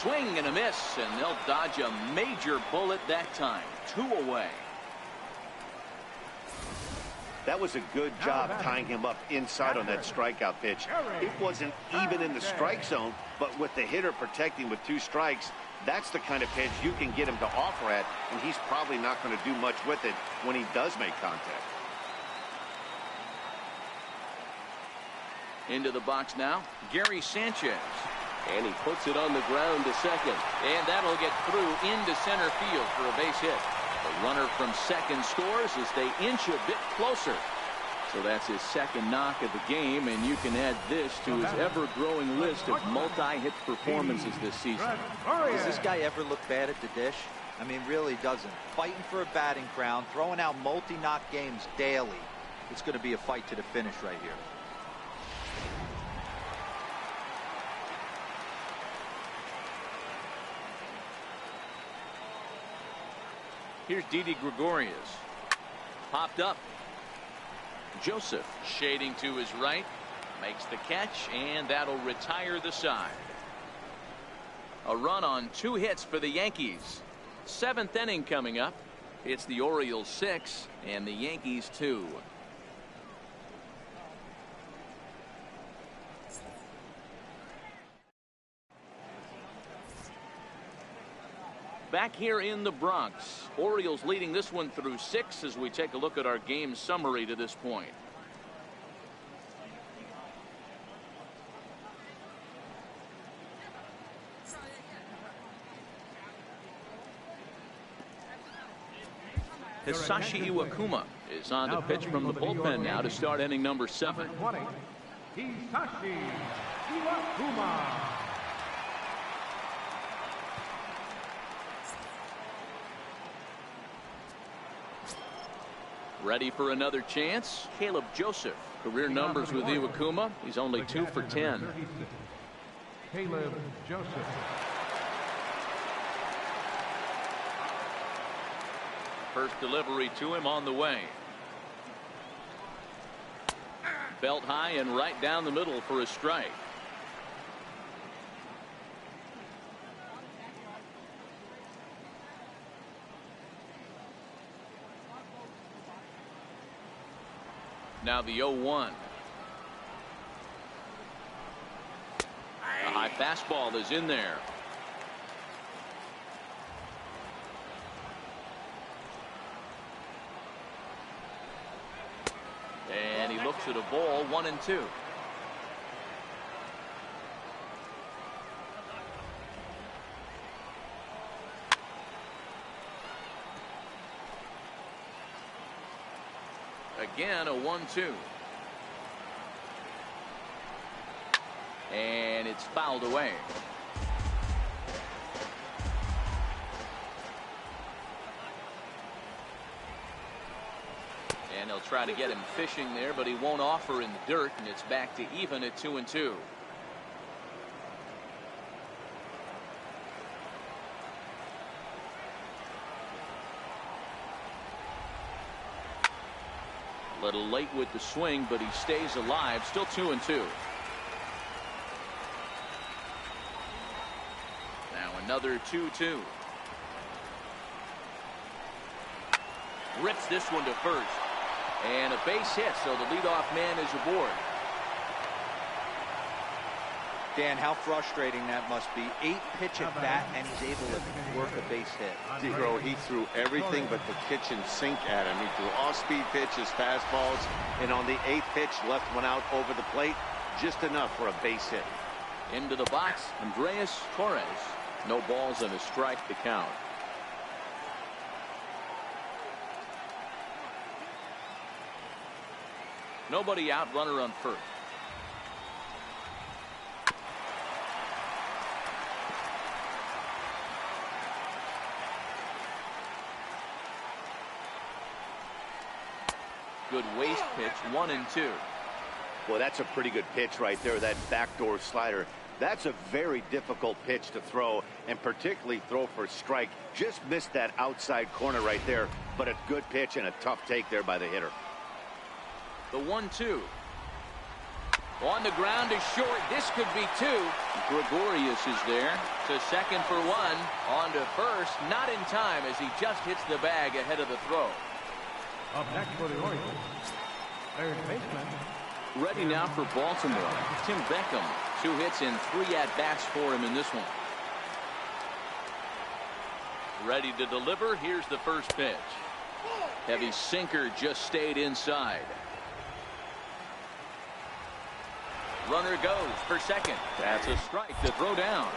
Swing and a miss, and they'll dodge a major bullet that time. 2 away. That was a good job tying him up inside on that strikeout pitch. It wasn't even in the strike zone, but with the hitter protecting with 2 strikes, that's the kind of pitch you can get him to offer at, and he's probably not going to do much with it when he does make contact. Into the box now, Gary Sanchez. And he puts it on the ground to second. And that'll get through into center field for a base hit. The runner from second scores as they inch a bit closer. So that's his second knock of the game, and you can add this to his ever-growing list of multi-hit performances this season. Does this guy ever look bad at the dish? I mean, really doesn't. Fighting for a batting crown, throwing out multi-knock games daily. It's going to be a fight to the finish right here. Here's Didi Gregorius. Popped up. Joseph shading to his right. Makes the catch, and that'll retire the side. A run on 2 hits for the Yankees. 7th inning coming up. It's the Orioles 6 and the Yankees 2. Back here in the Bronx, Orioles leading this one through 6 as we take a look at our game summary to this point. Hisashi Iwakuma is on to pitch from the bullpen now to start inning number 7. Hisashi Iwakuma. Ready for another chance? Caleb Joseph. Career numbers with Iwakuma. He's only 2 for 10. Caleb Joseph. First delivery to him on the way. Belt high and right down the middle for a strike. Now the 0-1. A high fastball is in there. And he looks at a ball, 1-2. Again, a 1-2. And it's fouled away. And they'll try to get him fishing there, but he won't offer in the dirt, and it's back to even at 2-2. A little late with the swing, but he stays alive. Still 2-2. Now another 2-2. Rips this one to first. And a base hit, so the leadoff man is aboard. Dan, how frustrating that must be. 8-pitch at bat, and he's able to work a base hit. Degro, he threw everything but the kitchen sink at him. He threw off-speed pitches, fastballs, and on the 8th pitch, left one out over the plate, just enough for a base hit. Into the box, Andreas Torres. No balls and a strike to count. Nobody out, runner on first. Good waist pitch, 1-2. Well, that's a pretty good pitch right there, that backdoor slider. That's a very difficult pitch to throw, and particularly throw for a strike. Just missed that outside corner right there, but a good pitch and a tough take there by the hitter. The 1-2. On the ground is short. This could be two. Gregorius is there to second for one. On to first. Not in time as he just hits the bag ahead of the throw. Up next for the Orioles, third baseman. Ready now for Baltimore. Tim Beckham. 2 hits and 3 at-bats for him in this one. Ready to deliver. Here's the first pitch. Heavy sinker just stayed inside. Runner goes for second. That's a strike to throw down.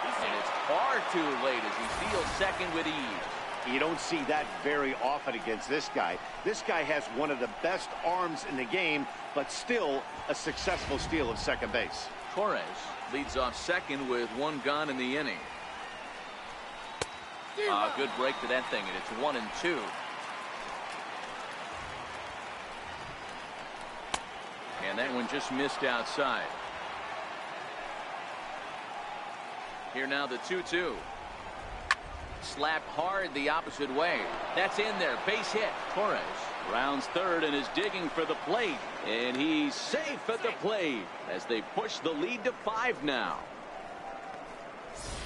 And it's far too late as he steals second with ease. You don't see that very often against this guy. This guy has one of the best arms in the game, but still a successful steal of second base. Torres leads off second with 1 gone in the inning. Good break to that thing, and it's 1-2. And that one just missed outside. Here now the 2-2. Slapped hard the opposite way. That's in there. Base hit. Torres rounds third and is digging for the plate. And he's safe at the plate as they push the lead to 5 now.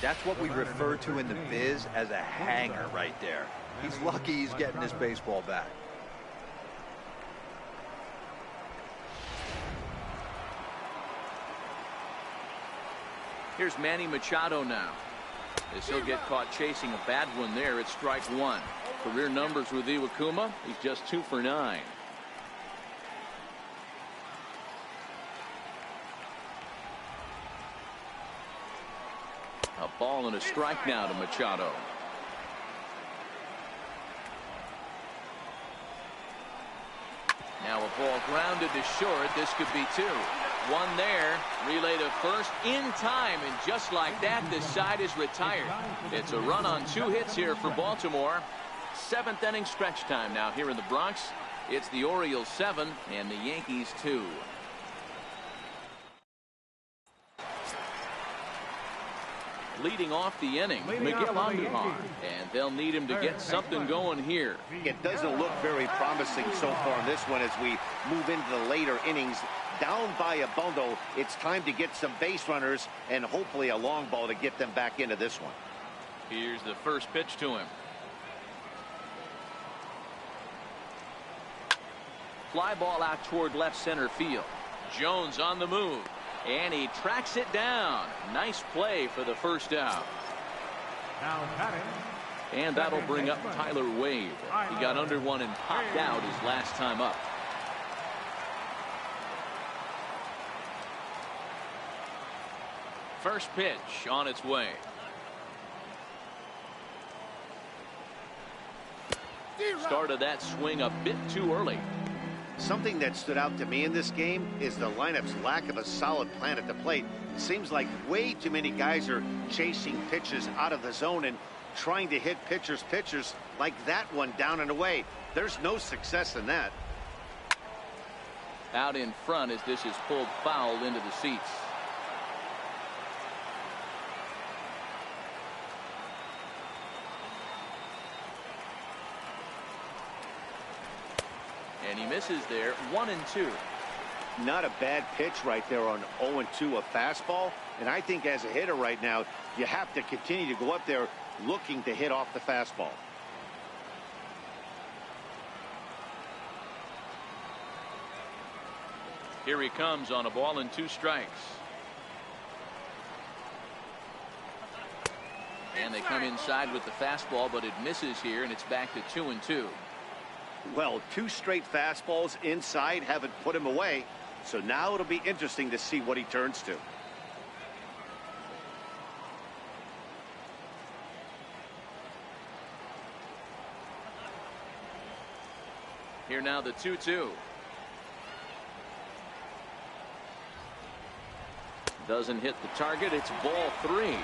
That's what we refer to in the biz as a hanger right there. He's lucky he's getting his baseball back. Here's Manny Machado now. As he'll get caught chasing a bad one there, it's strike 1. Career numbers with Iwakuma, he's just 2 for 9. A ball and a strike now to Machado. Now a ball grounded to short. This could be 2. 1 there. Relay to first in time, and just like that, this side is retired. It's a run on 2 hits here for Baltimore. 7th inning stretch time now here in the Bronx. It's the Orioles 7 and the Yankees 2. Leading off the inning, Miguel Andujar, and they'll need him to get something going here. It doesn't look very promising so far in this one as we move into the later innings. Down by a bundle, it's time to get some base runners and hopefully a long ball to get them back into this one. Here's the first pitch to him. Fly ball out toward left center field. Jones on the move. And he tracks it down. Nice play for the first out. Now batting. And that'll bring up Tyler Wade. He got under one and popped out his last time up. First pitch on its way. Started that swing a bit too early. Something that stood out to me in this game is the lineup's lack of a solid plan at the plate. It seems like way too many guys are chasing pitches out of the zone and trying to hit pitchers like that one down and away. There's no success in that. Out in front as this is pulled foul into the seats. And he misses there. 1-2. Not a bad pitch right there on 0-2, a fastball. And I think as a hitter right now, you have to continue to go up there looking to hit off the fastball. Here he comes on a ball and 2 strikes. And they come inside with the fastball, but it misses here, and it's back to 2-2. Well, 2 straight fastballs inside haven't put him away. So now it'll be interesting to see what he turns to. Here now the 2-2. Doesn't hit the target. It's ball 3.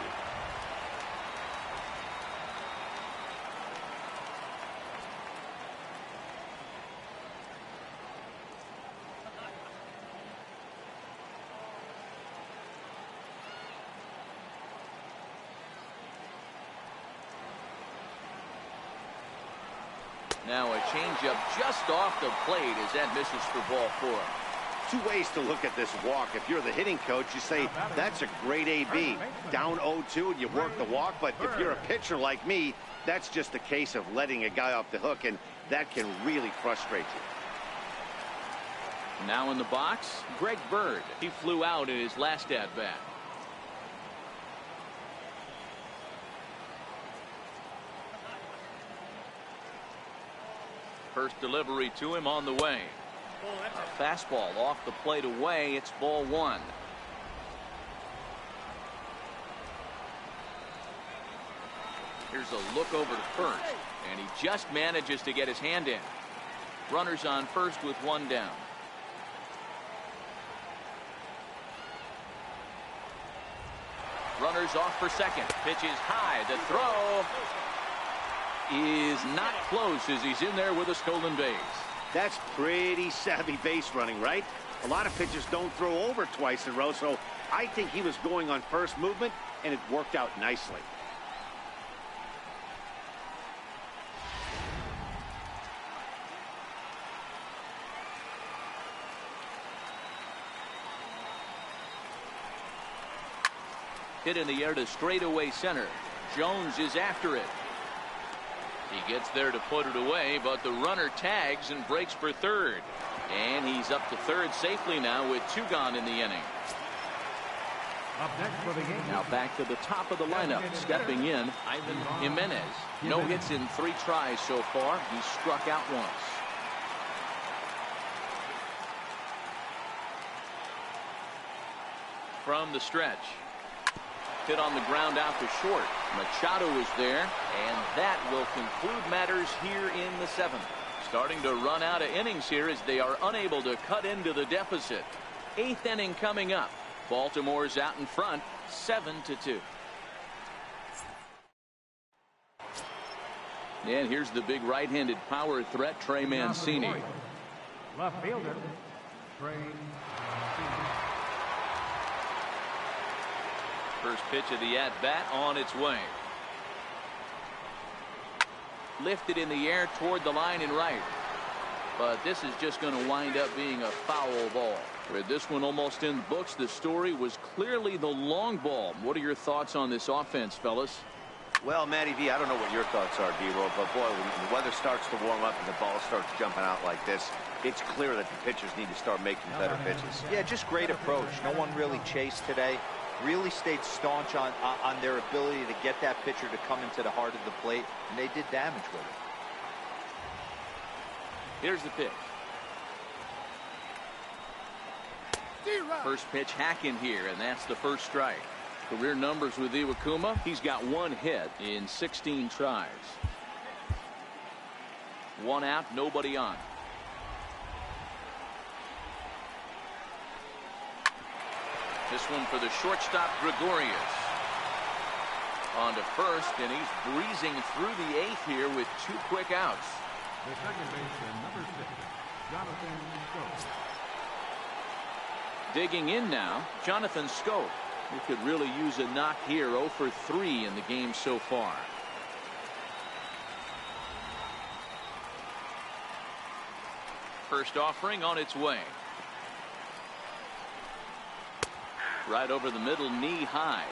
Now a changeup just off the plate as that misses for ball 4. Two ways to look at this walk. If you're the hitting coach, you say, that's a great AB. Down 0-2 and you work the walk. But if you're a pitcher like me, that's just a case of letting a guy off the hook, and that can really frustrate you. Now in the box, Greg Bird. He flew out in his last at-bat. First delivery to him on the way. A fastball off the plate away. It's ball 1. Here's a look over to first, and he just manages to get his hand in. Runners on first with 1 down. Runners off for second. Pitch is high. The throw is not close as he's in there with a stolen base. That's pretty savvy base running, right? A lot of pitchers don't throw over twice in a row, so I think he was going on first movement, and it worked out nicely. Hit in the air to straightaway center. Jones is after it. He gets there to put it away, but the runner tags and breaks for third. And he's up to third safely now with 2 gone in the inning. Up next for the game. Now back to the top of the lineup. Stepping in, Ivan Jimenez. No hits in 3 tries so far. He struck out once. From the stretch. Hit on the ground out to short. Machado is there, and that will conclude matters here in the 7th. Starting to run out of innings here as they are unable to cut into the deficit. 8th inning coming up. Baltimore's out in front, 7-2. And here's the big right-handed power threat, Trey Mancini. Left fielder, Trey Mancini. First pitch of the at-bat on its way. Lifted in the air toward the line and right. But this is just going to wind up being a foul ball. With this one almost in the books, the story was clearly the long ball. What are your thoughts on this offense, fellas? Well, Matty V, I don't know what your thoughts are, D-Roll, but boy, when the weather starts to warm up and the ball starts jumping out like this, it's clear that the pitchers need to start making better pitches. Yeah, just great approach. No one really chased today. Really stayed staunch on their ability to get that pitcher to come into the heart of the plate, and they did damage with it. Here's the pitch. First pitch hack in here, and that's the first strike. Career numbers with Iwakuma. He's got 1 hit in 16 tries. 1 out, nobody on. This one for the shortstop, Gregorius. On to first, and he's breezing through the 8th here with 2 quick outs. The second baseman, number 6, Jonathan Scope. Digging in now, Jonathan Scope. He could really use a knock here. 0 for 3 in the game so far. First offering on its way. Right over the middle, knee high.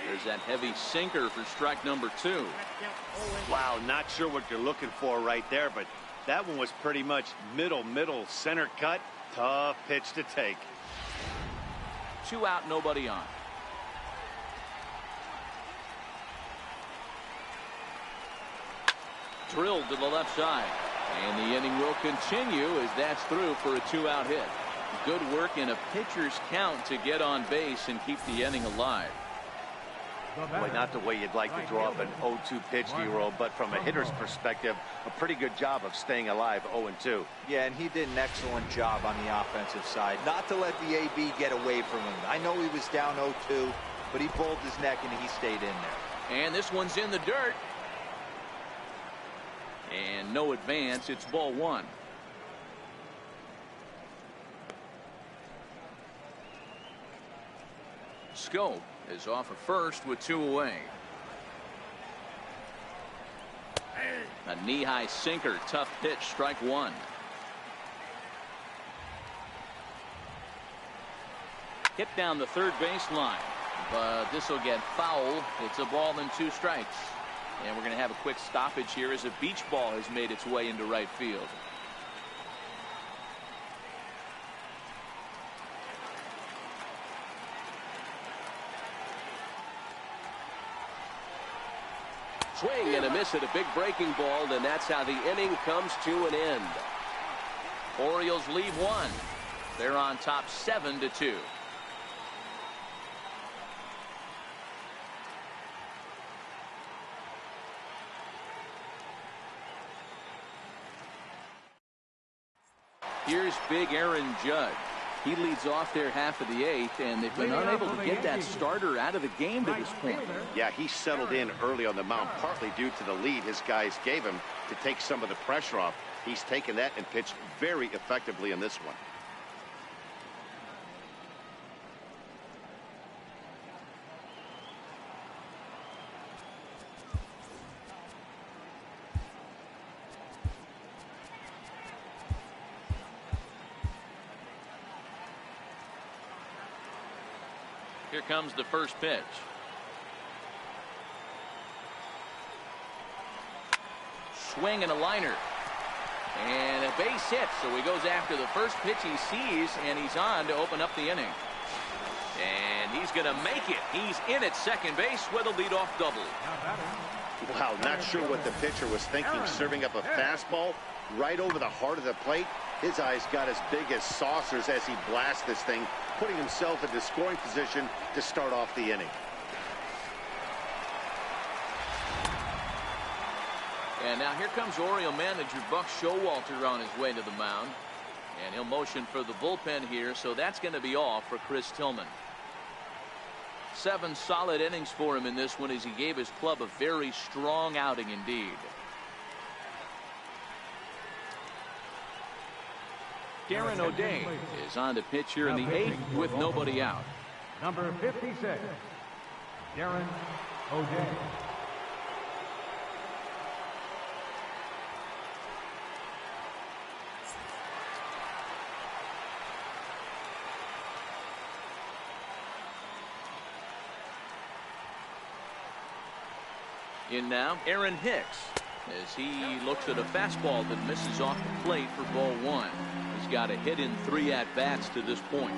There's that heavy sinker for strike number 2. Wow, not sure what you're looking for right there, but that one was pretty much middle center cut. Tough pitch to take. 2 out, nobody on. Drilled to the left side, and the inning will continue as that's through for a 2-out hit. Good work in a pitcher's count to get on base and keep the inning alive. Boy, not the way you'd like to draw up an 0-2 pitch, D-Roll, but from a hitter's perspective, a pretty good job of staying alive 0-2. Yeah, and he did an excellent job on the offensive side. Not to let the AB get away from him. I know he was down 0-2, but he pulled his neck and he stayed in there. And this one's in the dirt. And no advance. It's ball 1. Scope is off at first with 2 away. A knee-high sinker, tough pitch, strike 1. Hit down the third baseline, but this will get foul. It's a ball and 2 strikes. And we're going to have a quick stoppage here as a beach ball has made its way into right field. Swing and a miss at a big breaking ball, and that's how the inning comes to an end. Orioles lead 1. They're on top 7-2. Here's big Aaron Judge. He leads off their half of the 8th, and they've been unable to get that starter out of the game to this point. Yeah, he settled in early on the mound, partly due to the lead his guys gave him to take some of the pressure off. He's taken that and pitched very effectively in this one. Here comes the first pitch. Swing and a liner. And a base hit, so he goes after the first pitch he sees, and he's on to open up the inning. And he's going to make it. He's in at second base with a leadoff double. Wow, not sure what the pitcher was thinking, serving up a fastball right over the heart of the plate. His eyes got as big as saucers as he blasts this thing, putting himself into scoring position to start off the inning. And now here comes Oriole manager Buck Showalter on his way to the mound. And he'll motion for the bullpen here, so that's going to be all for Chris Tillman. 7 solid innings for him in this one as he gave his club a very strong outing indeed. Darren O'Day is on to pitch here in the 8th with nobody out. Number 56, Darren O'Day. In now, Aaron Hicks, as he looks at a fastball that misses off the plate for ball 1. He's got a hit in 3 at-bats to this point.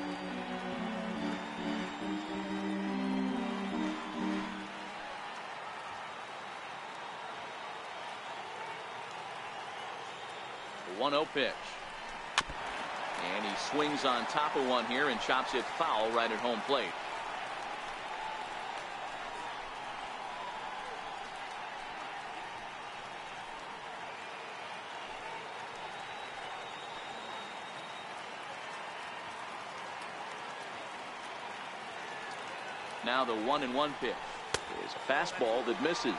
The 1-0 pitch. And he swings on top of one here and chops it foul right at home plate. Now the 1-1 pitch is a fastball that misses.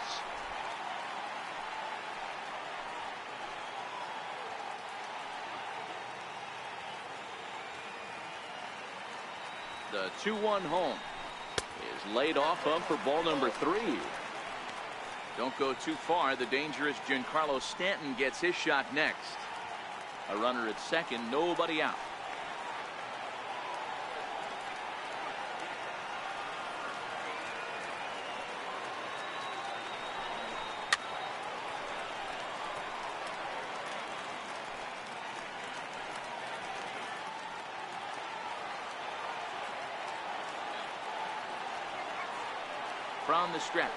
The 2-1 home is laid off of for ball number 3. Don't go too far. The dangerous Giancarlo Stanton gets his shot next. A runner at second, nobody out. From the stretch,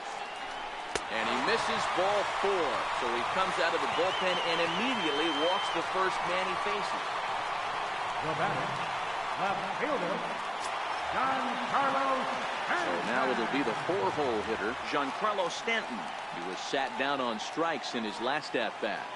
and he misses ball 4, so he comes out of the bullpen and immediately walks the first man he faces. The batter, left fielder, Giancarlo Stanton. So now it'll be the 4-hole hitter, Giancarlo Stanton. He was sat down on strikes in his last at-bat.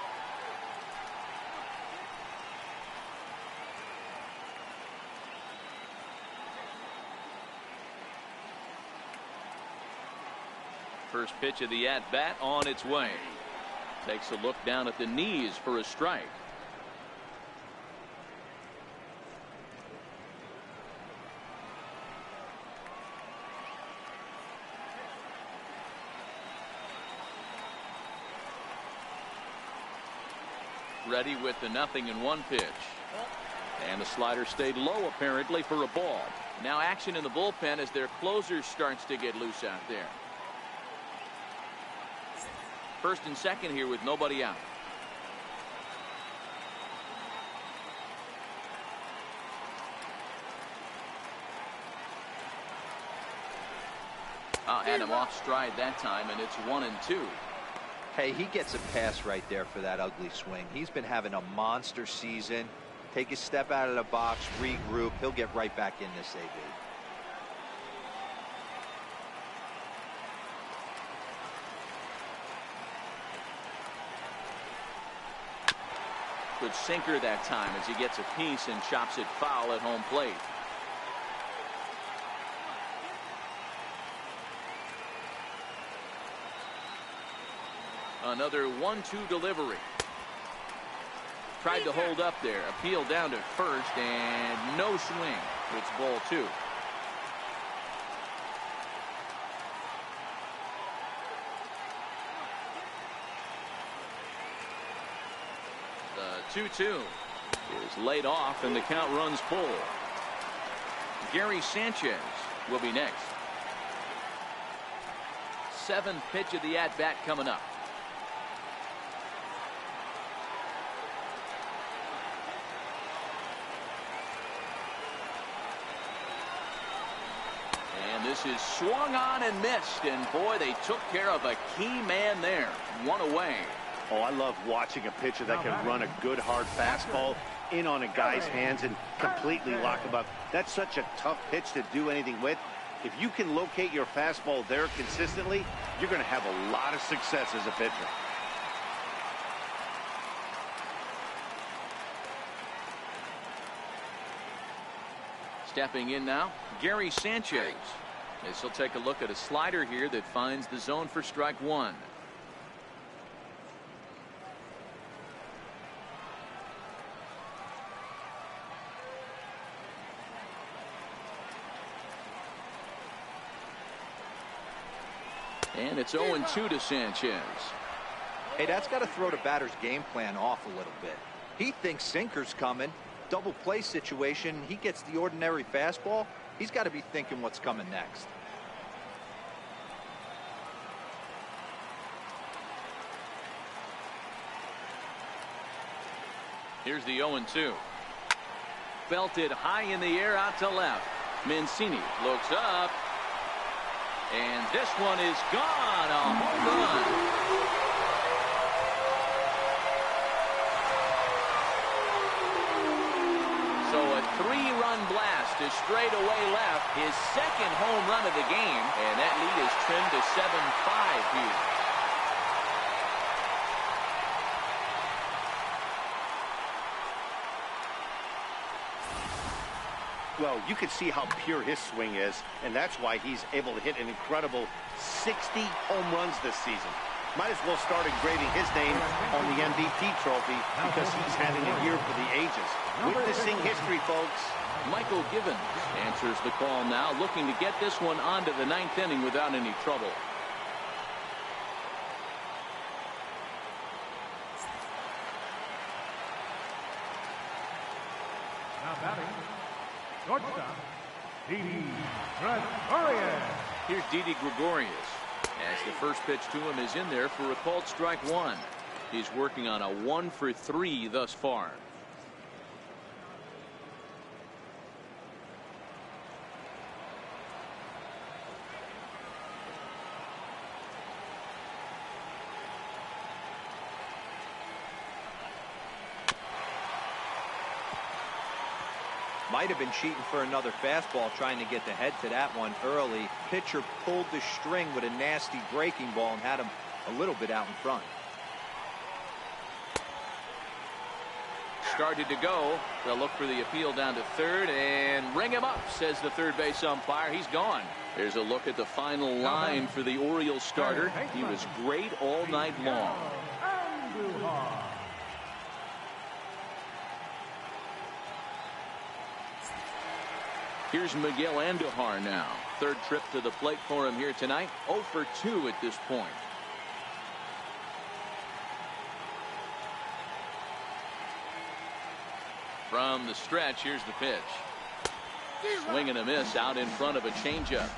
First pitch of the at-bat on its way. Takes a look down at the knees for a strike. ready with the 0-1 pitch. And the slider stayed low apparently for a ball. Now action in the bullpen as their closer starts to get loose out there. First and second here with nobody out. Had him off stride that time, and it's 1-2. Hey, he gets a pass right there for that ugly swing. He's been having a monster season. Take a step out of the box, regroup. He'll get right back in this AB. Good sinker that time as he gets a piece and chops it foul at home plate. Another 1-2 delivery. Tried to hold up there. Appeal down to first and no swing. It's ball 2. The 2-2 is laid off and the count runs full. Gary Sanchez will be next. 7th pitch of the at-bat coming up. This is swung on and missed, and boy, they took care of a key man there. One away. Oh, I love watching a pitcher that can run a good hard fastball in on a guy's hands and completely lock him up. That's such a tough pitch to do anything with. If you can locate your fastball there consistently, you're going to have a lot of success as a pitcher. Stepping in now, Gary Sanchez. As he'll take a look at a slider here that finds the zone for strike 1. And it's 0-2 to Sanchez. Hey, that's got to throw the batter's game plan off a little bit. He thinks sinker's coming. Double play situation. He gets the ordinary fastball. He's got to be thinking what's coming next. Here's the 0-2. Belted high in the air out to left. Mancini looks up. And this one is gone. A home run. So a 3-run blast to straightaway left. His second home run of the game. And that lead is trimmed to 7-5 here. Well, you can see how pure his swing is, and that's why he's able to hit an incredible 60 home runs this season. Might as well start engraving his name on the MVP trophy because he's having a year for the ages. Witnessing history, folks. Michael Givens answers the call now, looking to get this one onto the 9th inning without any trouble. Now batting, shortstop, Didi Gregorius. Here's Didi Gregorius. As the first pitch to him is in there for a called strike 1. He's working on a 1-for-3 thus far. Might have been cheating for another fastball, trying to get the head to that one early. Pitcher pulled the string with a nasty breaking ball and had him a little bit out in front. Started to go. They'll look for the appeal down to third and ring him up, says the third base umpire. He's gone. There's a look at the final line for the Orioles starter. He was great all night long. Here's Miguel Andujar now. Third trip to the plate for him here tonight. 0-for-2 at this point. From the stretch, here's the pitch. Swing and a miss out in front of a changeup.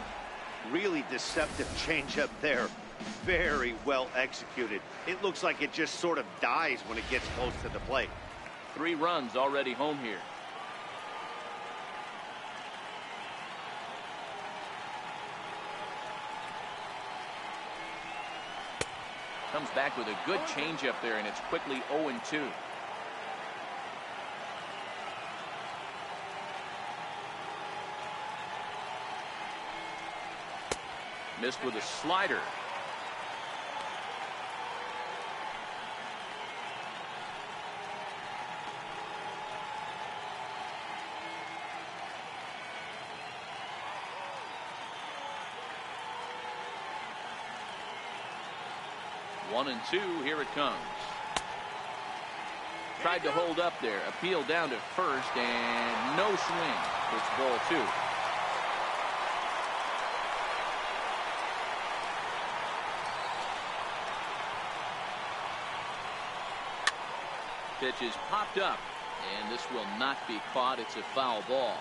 Really deceptive changeup there. Very well executed. It looks like it just sort of dies when it gets close to the plate. 3 runs already home here. Comes back with a good changeup there, and it's quickly 0-2. Missed with a slider. One and two, here it comes. Tried to hold up there, appeal down to first, and no swing. It's ball 2. Pitch is popped up, and this will not be caught. It's a foul ball.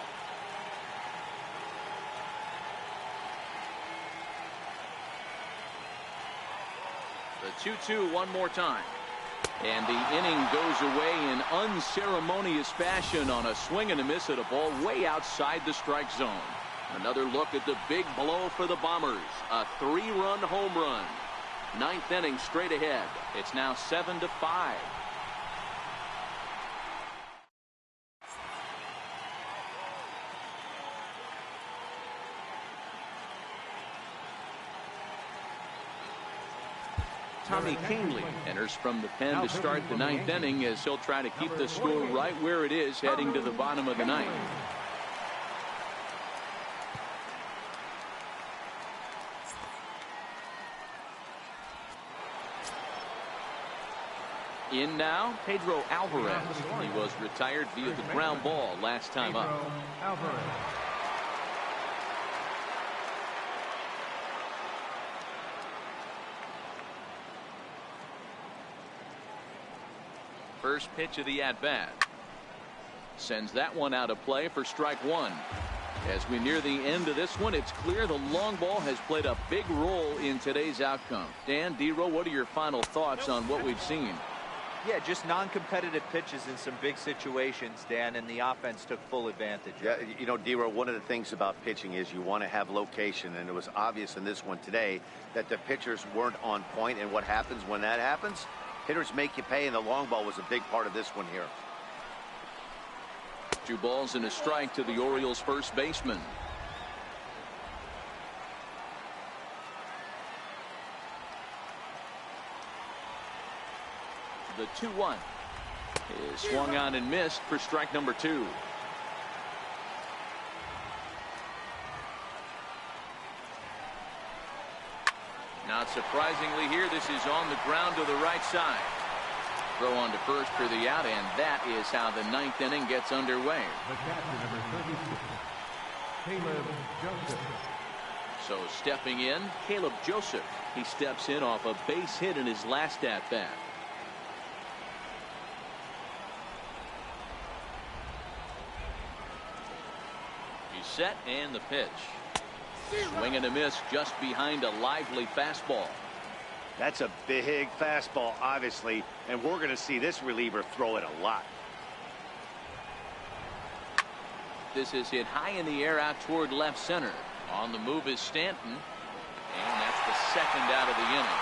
The 2-2 one more time. And the inning goes away in unceremonious fashion on a swing and a miss at a ball way outside the strike zone. Another look at the big blow for the Bombers. A 3-run home run. 9th inning straight ahead. It's now 7-5. Tommy Kahnle enters from the pen to start the 9th inning as he'll try to keep the score right where it is heading to the bottom of the 9th. In now, Pedro Alvarez. He was retired via the ground ball last time up. First pitch of the at-bat. Sends that one out of play for strike 1. As we near the end of this one, it's clear the long ball has played a big role in today's outcome. Dan, D-Row, what are your final thoughts on what we've seen? Yeah, just non-competitive pitches in some big situations, Dan, and the offense took full advantage. Yeah, you know, D-Row, one of the things about pitching is you want to have location, and it was obvious in this one today that the pitchers weren't on point, and what happens when that happens? Hitters make you pay, and the long ball was a big part of this one here. 2 balls and a strike to the Orioles first baseman. The 2-1 is swung on and missed for strike number 2. Not surprisingly here, this is on the ground to the right side. Throw on to first for the out, and that is how the 9th inning gets underway. The catcher, number 36, Caleb Joseph. So stepping in, Caleb Joseph. He steps in off a base hit in his last at-bat. He's set, and the pitch. Swing and a miss just behind a lively fastball. That's a big fastball, obviously, and we're going to see this reliever throw it a lot. This is hit high in the air out toward left center. On the move is Stanton, and that's the second out of the inning.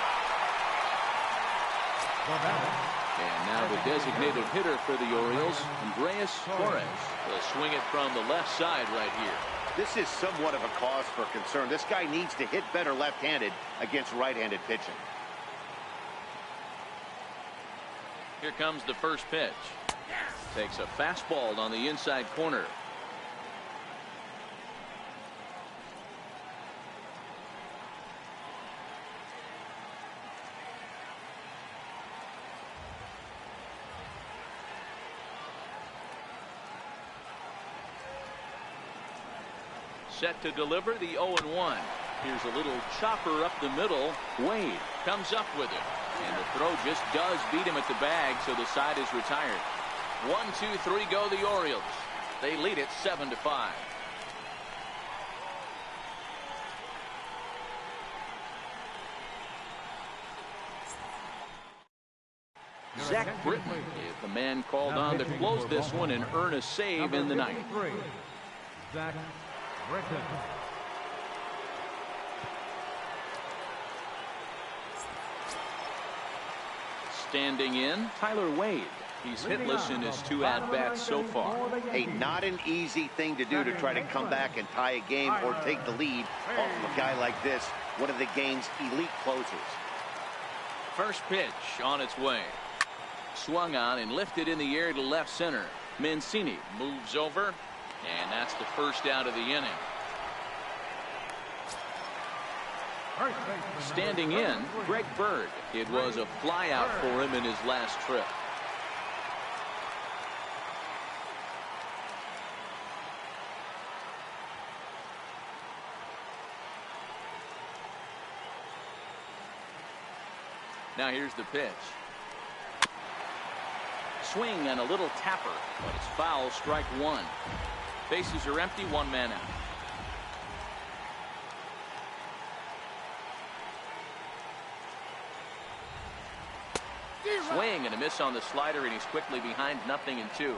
And now the designated hitter for the Orioles, Andreas Torres. Will swing it from the left side right here. This is somewhat of a cause for concern. This guy needs to hit better left-handed against right-handed pitching. Here comes the first pitch. Takes a fastball on the inside corner. Set to deliver the 0-1. Here's a little chopper up the middle. Wade comes up with it. And the throw just does beat him at the bag, so the side is retired. 1-2-3 go the Orioles. They lead it 7-5. Zach Britton is the man called on to close this one and earn a save in the ninth. Zach Britton. Standing in, Tyler Wade. He's hitless in his 2 at-bats so far. Hey, not an easy thing to do to try to come back and tie a game or take the lead off of a guy like this, one of the game's elite closers. First pitch on its way. Swung on and lifted in the air to left center. Mancini moves over, and that's the first out of the inning. Standing in, Greg Bird. It was a flyout for him in his last trip. Now here's the pitch. Swing and a little tapper, but it's foul, strike 1. Bases are empty, 1 man out. Swing and a miss on the slider, and he's quickly behind 0-2.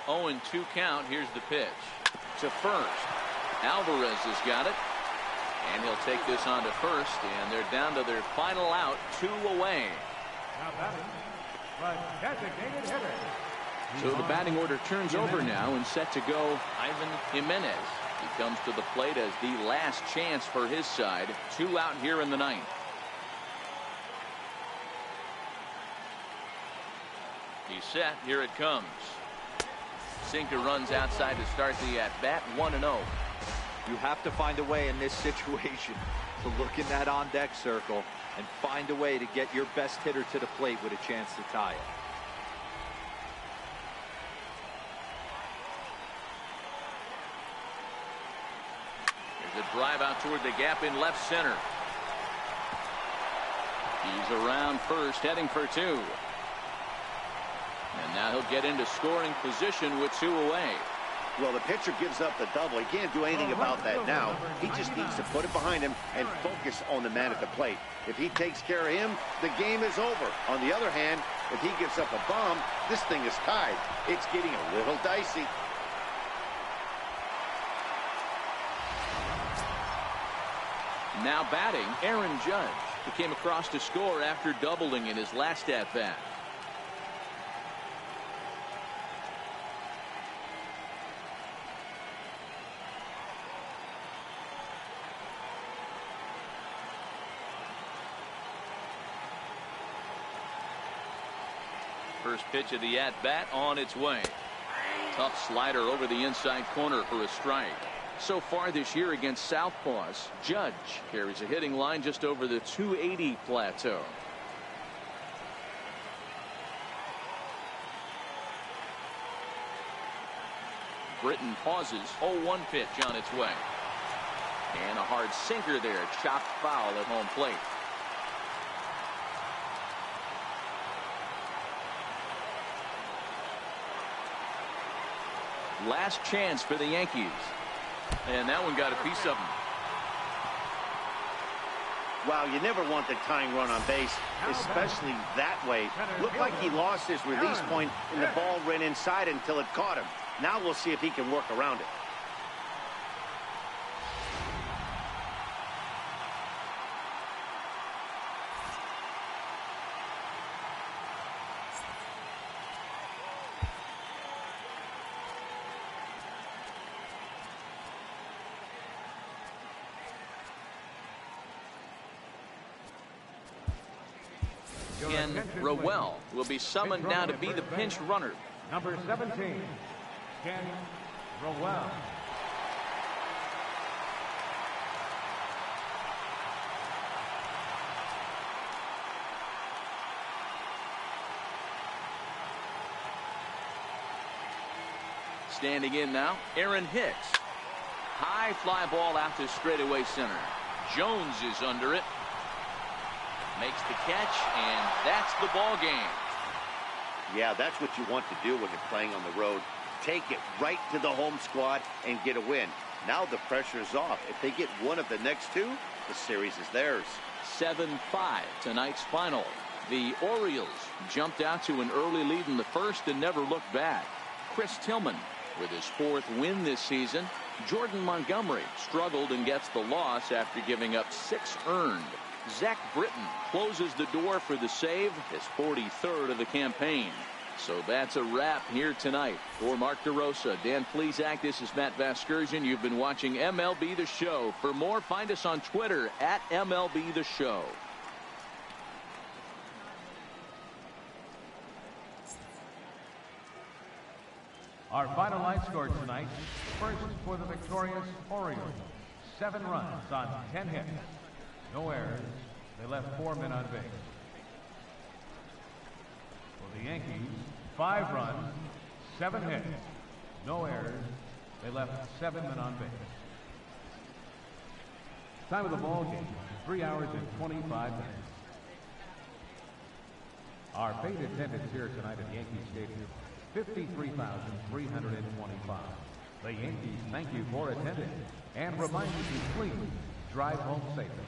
Oh, and 2 count. Here's the pitch to first. Alvarez has got it, and he'll take this on to first, and they're down to their final out, 2 away. Now batting, but designated hitter. So the batting order turns over now and set to go Ivan Jimenez. He comes to the plate as the last chance for his side. 2 out here in the ninth. He's set. Here it comes. Sinker runs outside to start the at-bat. 1-0. You have to find a way in this situation to look in that on-deck circle and find a way to get your best hitter to the plate with a chance to tie it. There's a drive out toward the gap in left center. He's around first, heading for 2. And now he'll get into scoring position with 2 away. Well, the pitcher gives up the double. He can't do anything about that now. He just needs to put it behind him and focus on the man at the plate. If he takes care of him, the game is over. On the other hand, if he gives up a bomb, this thing is tied. It's getting a little dicey. Now batting, Aaron Judge. He came across to score after doubling in his last at-bat. First pitch of the at-bat on its way. Tough slider over the inside corner for a strike. So far this year against Southpaws, Judge carries a hitting line just over the 280 plateau. Britton pauses. 0-1 pitch on its way. And a hard sinker there. Chopped foul at home plate. Last chance for the Yankees. And that one got a piece of him. Wow, you never want the tying run on base, especially that way. Looked like he lost his release point and the ball ran inside until it caught him. Now we'll see if he can work around it. Ken Rowell will be summoned now to be the pinch runner. Number 17, Ken Rowell. Standing in now, Aaron Hicks. high fly ball out to straightaway center. Jones is under it. Makes the catch, and that's the ball game. Yeah, that's what you want to do when you're playing on the road. Take it right to the home squad and get a win. Now the pressure is off. If they get one of the next two, the series is theirs. 7-5, tonight's final. The Orioles jumped out to an early lead in the first and never looked back. Chris Tillman with his 4th win this season. Jordan Montgomery struggled and gets the loss after giving up 6 earned. Zach Britton closes the door for the save, his 43rd of the campaign. So that's a wrap here tonight. For Mark DeRosa, Dan Plesac, this is Matt Vasgersian. You've been watching MLB The Show. For more, find us on Twitter at MLB The Show. Our final line score tonight, first for the victorious Orioles. 7 runs on 10 hits. No errors. They left 4 men on base. For the Yankees, 5 runs, 7 hits. No errors. They left 7 men on base. Time of the ball game, 3 hours and 25 minutes. Our paid attendance here tonight at Yankee Stadium, 53,325. The Yankees thank you for attending and remind you to please drive home safely.